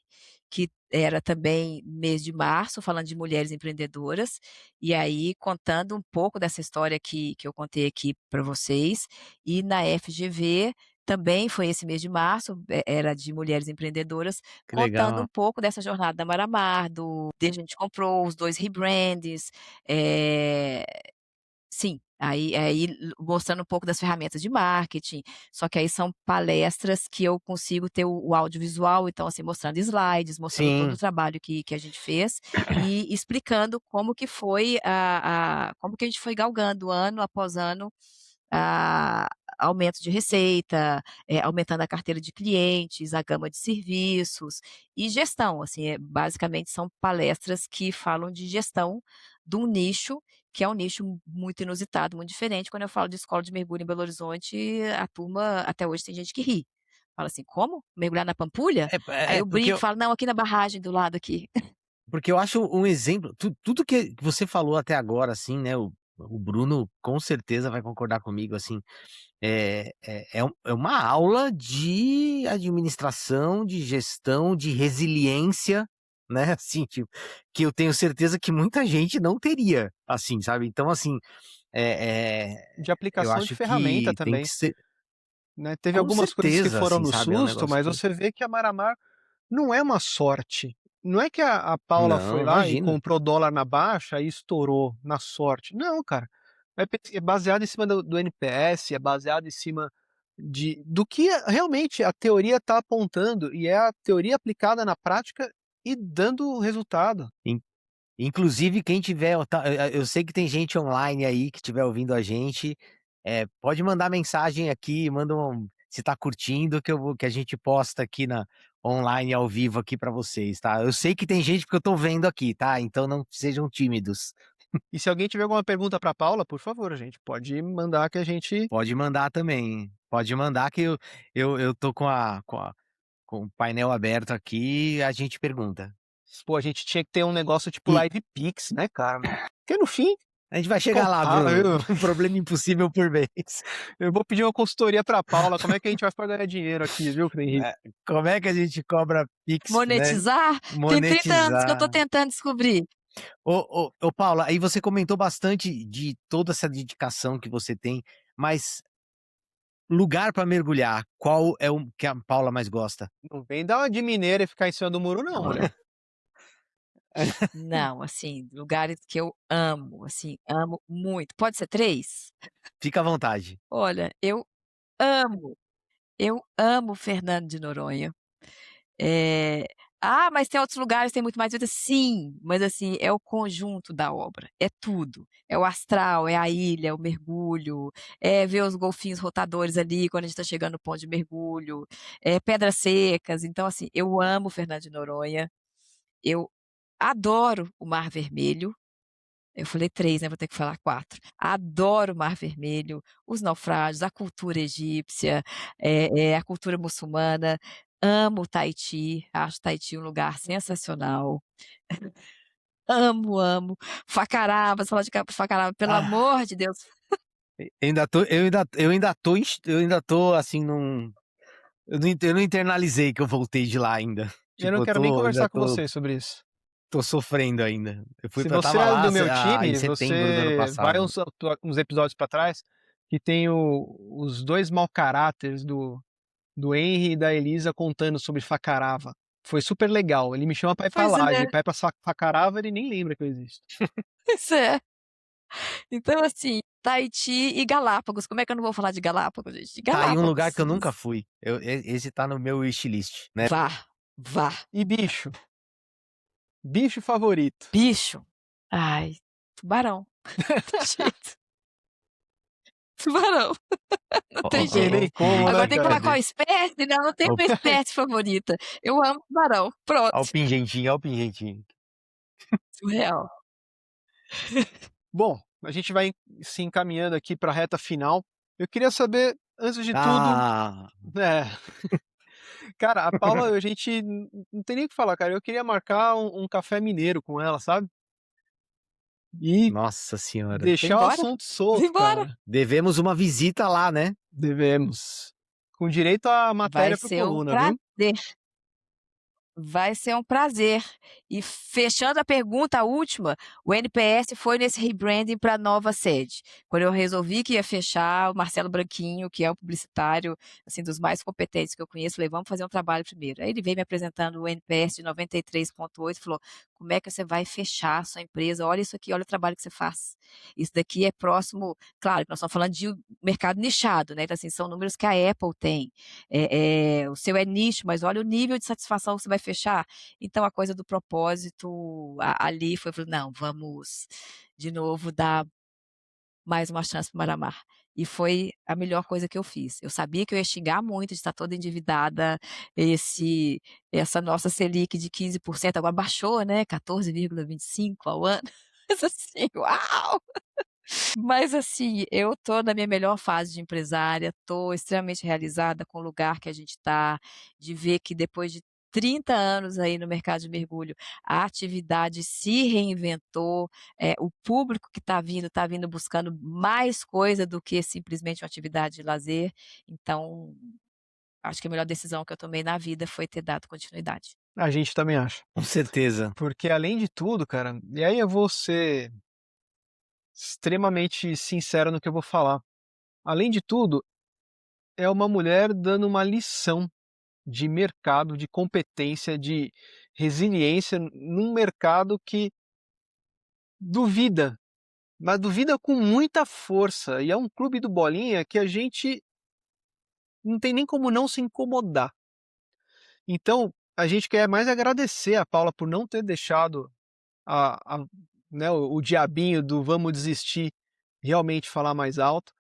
que era também mês de março, falando de mulheres empreendedoras, e aí contando um pouco dessa história que eu contei aqui para vocês, e na FGV também foi esse mês de março, era de mulheres empreendedoras, Que contando um legal. pouco dessa jornada da Maramar, desde a gente comprou, os 2 rebrands, eh, sim, aí mostrando um pouco das ferramentas de marketing, só que aí são palestras que eu consigo ter o audiovisual, então, assim, mostrando slides, mostrando todo o Sim, trabalho que a gente fez e explicando como que foi como que a gente foi galgando ano após ano, ah, aumento de receita, aumentando a carteira de clientes, a gama de serviços e gestão, assim, basicamente são palestras que falam de gestão de um nicho, que é um nicho muito inusitado, muito diferente. Quando eu falo de escola de mergulho em Belo Horizonte, a turma até hoje tem gente que ri. Fala assim: "Como? Mergulhar na Pampulha?" Aí é eu porque brinco e falo: "Não, aqui na barragem do lado aqui". porque eu acho um exemplo, tudo que você falou até agora, assim, né, o Bruno com certeza vai concordar comigo, assim, é uma aula de administração, de gestão, de resiliência, né, assim, tipo, que eu tenho certeza que muita gente não teria, assim, sabe. Então, assim, De eu aplicação de acho ferramenta que tem também, que ser né. Teve com algumas coisas que certeza, foram assim, no sabe, é um susto, negócio mas que você vê que a Maramar não é uma sorte. Não é que a Paula foi não, lá e imagina. comprou dólar na baixa e estourou na sorte. Não, cara, é baseado em cima do NPS, é baseado em cima do que realmente a teoria está apontando, e é a teoria aplicada na prática e dando resultado. Inclusive quem tiver eu sei que tem gente online aí que estiver ouvindo a gente, pode mandar mensagem aqui, manda se tá curtindo que a gente posta aqui na online ao vivo aqui pra vocês, tá. Eu sei que tem gente porque eu tô vendo aqui, tá, então não sejam tímidos. E se alguém tiver alguma pergunta para Paula, por favor, gente, pode mandar que a gente Pode mandar também, pode mandar que eu tô com o painel aberto aqui, a gente pergunta. pô, a gente tinha que ter um negócio tipo E Live Pix, né, cara. Porque no fim, a gente vai chegar lá, contar, Bruno, viu. um problema impossível por vez. Eu vou pedir uma consultoria pra Paula, como é que a gente faz pra ganhar dinheiro aqui, viu, Henrique? É, como é que a gente cobra Pix, né, Monetizar? Tem 30 anos que eu estou monetizar. tentando descobrir. Ô Paula, aí você comentou bastante de toda essa dedicação que você tem, mas lugar pra mergulhar, qual é o que a Paula mais gosta? Não vem dar uma de mineira e ficar em cima do muro não, mulher. Não, assim, lugares que eu amo, assim, amo muito. Pode ser 3? Fica à vontade. Olha, amo, eu amo Fernando de Noronha. Eh, "Ah, mas tem outros lugares, tem muito mais vida", sim, mas assim, é o conjunto da obra, é tudo, é o astral, é a ilha, é o mergulho, é ver os golfinhos rotadores ali quando a gente tá chegando no ponto de mergulho, pedras secas, então assim, eu amo Fernando de Noronha, eu adoro o Mar Vermelho, eu falei 3, né, vou ter que falar 4. Adoro o Mar Vermelho, os naufrágios, a cultura egípcia, a cultura muçulmana, amo Tahiti, acho Tahiti um lugar sensacional. Amo, amo. Facarava, você fala de Facarava, pelo Ah, amor de Deus. eu ainda tô assim num eu não internalizei que eu voltei de lá ainda. Eu não Tipo, quero nem ainda conversar com você sobre isso. tô sofrendo ainda. Se você Tava é lá do meu em time, setembro do ano você vai passado. uns episódios pra trás, que tem os 2 mau caráteres do Henry e da Elisa contando sobre Facarava. Foi super legal, ele me chama pra ir pra Pois lá, é, de pra ir pra Facarava ele nem lembra que eu existo. pois é. Então assim, Tahiti e Galápagos, como é que eu não vou falar de Galápagos, gente? De Tá aí um lugar Galápagos. que eu nunca fui. Esse tá no meu wishlist, né? Vá, vá. E bicho? Bicho favorito? Bicho, ai, tubarão, não tem jeito. Tubarão, não Ó, tem Não tem jeito. nem como, Agora né, tem que cara? falar qual cadê? espécie? Não, não tenho Ó, uma espécie favorita. Eu amo tubarão, ó o pronto. pingentinho, ó o pingentinho. Surreal. Bom, a gente vai se encaminhando aqui pra reta final. Eu queria saber, antes de tudo, Ah, é, cara, a Paula, a gente não tem nem o que falar, cara. Eu queria marcar um café mineiro com ela, sabe? E nossa senhora. deixar o Simbora, assunto solto, simbora. cara. Devemos uma visita lá, né? Devemos. Com direito à Vai matéria pro ser um Coluna, viu? prazer. Vai ser um prazer. E fechando a pergunta, a última, o NPS foi nesse rebranding para a nova sede. Quando eu resolvi que ia fechar, o Marcelo Branquinho, que é o publicitário, assim, dos mais competentes que eu conheço, falei, vamos fazer um trabalho primeiro. Aí ele veio me apresentando o NPS de 93,8, falou, como é que você vai fechar a sua empresa? Olha isso aqui, olha o trabalho que você faz. Isso daqui é próximo, claro, que nós estamos falando de mercado nichado, né? Então, assim, são números que a Apple tem. O seu é nicho, mas olha o nível de satisfação que você vai fechar. Então a coisa do propósito ali foi, não, vamos de novo dar mais uma chance para o Maramar. E foi a melhor coisa que eu fiz. Eu sabia que eu ia xingar muito de estar toda endividada, essa nossa Selic de 15% agora baixou, né, 14,25 ao ano. Mas assim, uau! Mas assim, eu tô na minha melhor fase de empresária, tô extremamente realizada com o lugar que a gente tá, de ver que depois de 30 anos aí no mercado de mergulho, a atividade se reinventou, o público que está vindo buscando mais coisa do que simplesmente uma atividade de lazer, então, acho que a melhor decisão que eu tomei na vida foi ter dado continuidade. A gente também acha. Com certeza. Porque além de tudo, cara, e aí eu vou ser extremamente sincero no que eu vou falar. Além de tudo, é uma mulher dando uma lição de mercado, de competência, de resiliência num mercado que duvida, mas duvida com muita força. E é um clube do Bolinha que a gente não tem nem como não se incomodar. Então, a gente quer mais agradecer a Paula por não ter deixado né, o diabinho do vamos desistir realmente falar mais alto,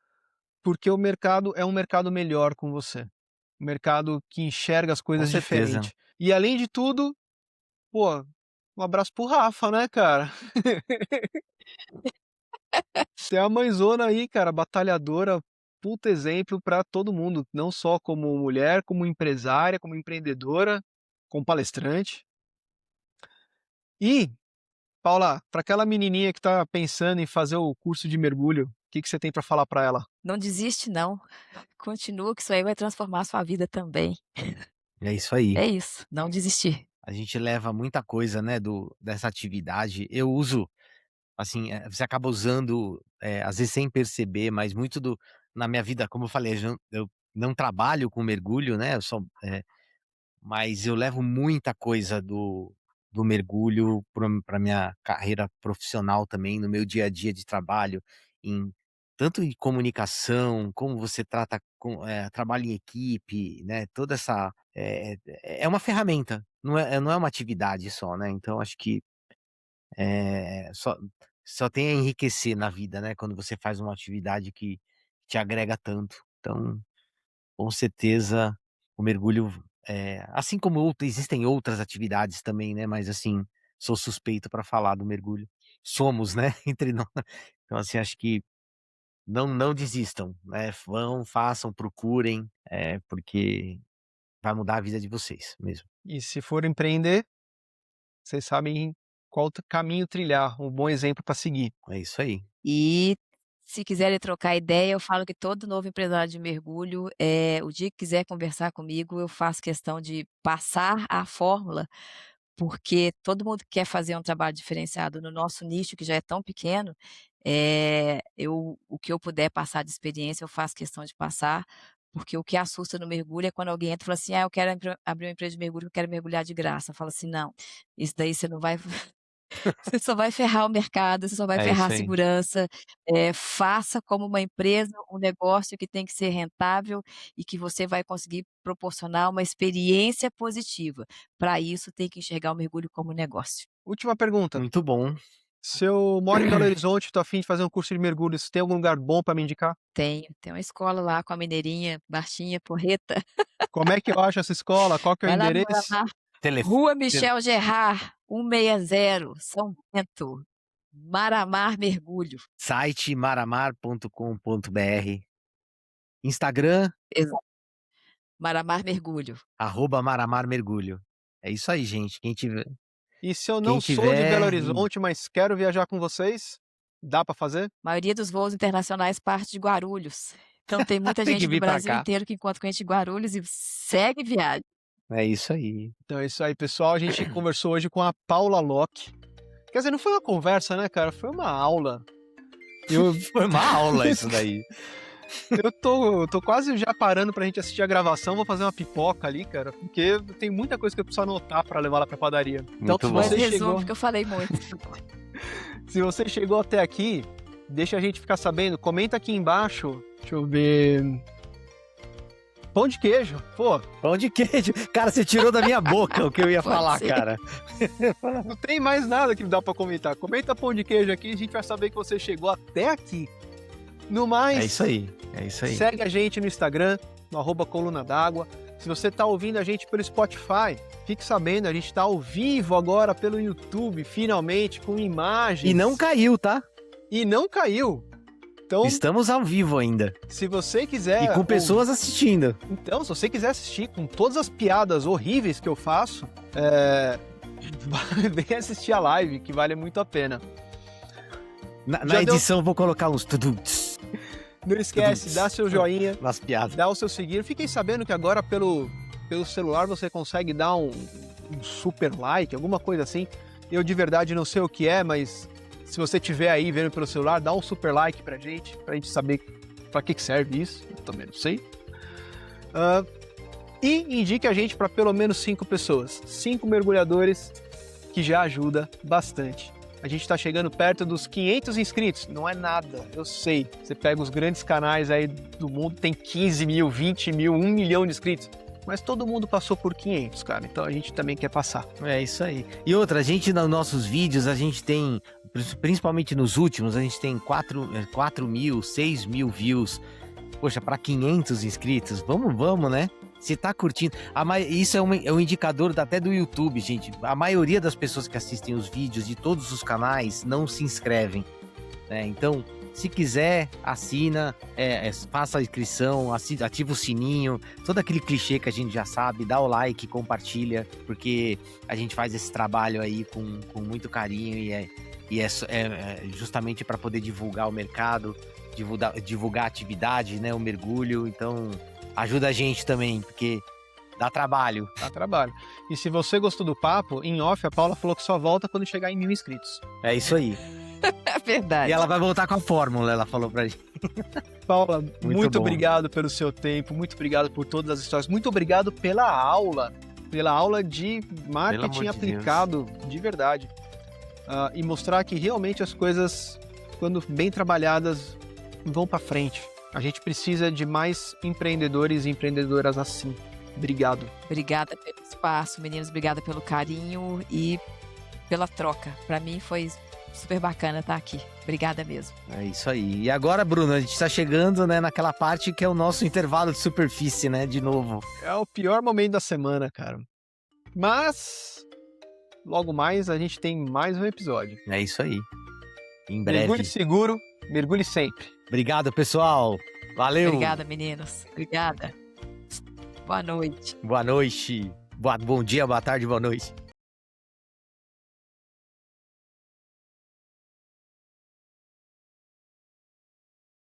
porque o mercado é um mercado melhor com você. Um mercado que enxerga as Com coisas certeza. diferente. E além de tudo, pô, um abraço pro Rafa, né, cara? Tem a mãezona aí, cara, batalhadora, puta exemplo pra todo mundo, não só como mulher, como empresária, como empreendedora, como palestrante. E, Paula, para aquela menininha que tá pensando em fazer o curso de mergulho, o que que você tem pra falar pra ela? Não desiste não, continua que isso aí vai transformar a sua vida também. É isso aí. É isso, não desistir. A gente leva muita coisa, né, dessa atividade. Eu uso, assim, você acaba usando, às vezes sem perceber, mas muito na minha vida, como eu falei, eu não trabalho com mergulho, né, mas eu levo muita coisa do mergulho para minha carreira profissional também, no meu dia a dia de trabalho, tanto em comunicação, como você trata com trabalho em equipe, né, toda essa é uma ferramenta, não é uma atividade só, né, então acho que, só tem a enriquecer na vida, né, quando você faz uma atividade que te agrega tanto. Então, com certeza, o mergulho, assim como existem outras atividades também, né, mas assim, sou suspeito para falar do mergulho. Somos, né, entre nós. Então assim, acho que não desistam, né, vão, façam, procurem, porque vai mudar a vida de vocês mesmo. E se for empreender, vocês sabem qual caminho trilhar, um bom exemplo para seguir. É isso aí. E se quiserem trocar ideia, eu falo que todo novo empresário de mergulho, o dia que quiser conversar comigo, eu faço questão de passar a fórmula, porque todo mundo quer fazer um trabalho diferenciado no nosso nicho, que já é tão pequeno, o que eu puder passar de experiência, eu faço questão de passar, porque o que assusta no mergulho é quando alguém entra e fala assim: "Ah, eu quero abrir uma empresa de mergulho, eu quero mergulhar de graça". Fala assim: "Não, isso daí você não vai você só vai ferrar o mercado, você só vai É ferrar isso a aí. segurança, faça como uma empresa, um negócio que tem que ser rentável e que você vai conseguir proporcionar uma experiência positiva. Para isso tem que enxergar o mergulho como negócio". Última pergunta, Muito bom. se eu moro em Belo Horizonte, estou a fim de fazer um curso de mergulho, você tem algum lugar bom para me indicar? Tem uma escola lá com a mineirinha Martinha Porreta, Como é que eu acho essa escola? Qual que é o vai lá no endereço? Maramar, Telef Rua tel Michel Gerrard, 160, São Bento, Maramar Mergulho. Site maramar.com.br, Instagram, Exa Maramar Mergulho. @maramarmergulho. É isso aí, gente, E se eu não quem sou de Belo tiver Horizonte, mas quero viajar com vocês, dá para fazer? A maioria dos voos internacionais parte de Guarulhos, então tem muita tem que gente do vir para Brasil cá. inteiro que encontra com a gente em Guarulhos e segue viagem. É isso aí. Então é isso aí, pessoal. A gente conversou hoje com a Paula Locke. Quer dizer, não foi uma conversa, né, cara? Foi uma aula. Eu, Foi uma aula isso daí. eu tô quase já parando pra gente assistir a gravação. Vou fazer uma pipoca ali, cara, porque tem muita coisa que eu preciso anotar pra levar lá pra padaria. Então, Muito se bom. Mas você resumo, chegou, porque eu falei muito. se você chegou até aqui, deixa a gente ficar sabendo. Comenta aqui embaixo. Deixa eu ver. Pão de queijo, pô. Pão de queijo. Cara, você tirou da minha boca o que eu ia Pode falar, ser. cara. Não tem mais nada que dá pra comentar. Comenta pão de queijo aqui, a gente vai saber que você chegou até aqui. No mais, É isso aí. É isso aí. segue a gente no Instagram, no @coluna d'água. Se você tá ouvindo a gente pelo Spotify, fique sabendo, a gente tá ao vivo agora pelo YouTube, finalmente, com imagens. E não caiu, tá? E não caiu. Então, Estamos ao vivo ainda. se você quiser... E com pessoas assistindo. Então, se você quiser assistir com todas as piadas horríveis que eu faço, vem assistir a live, que vale muito a pena. Na Já deu- edição eu vou colocar uns tuduts Não esquece, dá seu joinha, nas piadas. dá o seu seguir. Fiquem sabendo que agora pelo celular você consegue dar um super like, alguma coisa assim. Eu de verdade não sei o que é, mas se você tiver aí vendo pelo celular, dá um super like pra gente saber pra que serve isso. Eu também não sei. E indique a gente para pelo menos 5 pessoas, 5 mergulhadores, que já ajuda bastante. A gente está chegando perto dos 500 inscritos, não é nada, eu sei. Você pega os grandes canais aí do mundo, tem 15 mil, 20 mil, 1 milhão de inscritos. Mas todo mundo passou por 500, cara, então a gente também quer passar. É isso aí. E outra, a gente nos nossos vídeos, a gente tem, principalmente nos últimos, a gente tem 4 mil, 6 mil views. Poxa, para 500 inscritos, vamos, né? Se tá curtindo. Isso é um indicador até do YouTube, gente. A maioria das pessoas que assistem os vídeos de todos os canais não se inscrevem, né? Então, se quiser, assina, faça a inscrição, ativa o sininho, todo aquele clichê que a gente já sabe, dá o like, compartilha, porque a gente faz esse trabalho aí com muito carinho e é justamente para poder divulgar o mercado, divulgar a atividade, né, o mergulho. Então, ajuda a gente também, porque dá trabalho. Dá trabalho. E se você gostou do papo, em off, a Paula falou que só volta quando chegar em 1000 inscritos. É isso aí. É verdade. E ela vai voltar com a fórmula, ela falou pra gente. Paula, muito bom. obrigado pelo seu tempo, muito obrigado por todas as histórias, muito obrigado pela aula de marketing de aplicado, de verdade. E mostrar que realmente as coisas, quando bem trabalhadas, vão para frente. A gente precisa de mais empreendedores e empreendedoras assim. Obrigado. Obrigada pelo espaço, meninos. Obrigada pelo carinho e pela troca. Para mim foi super bacana estar aqui. Obrigada mesmo. É isso aí. E agora, Bruno, a gente está chegando, né, naquela parte que é o nosso intervalo de superfície, né, de novo. É o pior momento da semana, cara. Mas logo mais a gente tem mais um episódio. É isso aí. Em breve. Mergulhe seguro, mergulhe sempre. Obrigado, pessoal. Valeu. Obrigada, meninos. Obrigada. Boa noite. Boa noite. Bom dia, boa tarde, boa noite.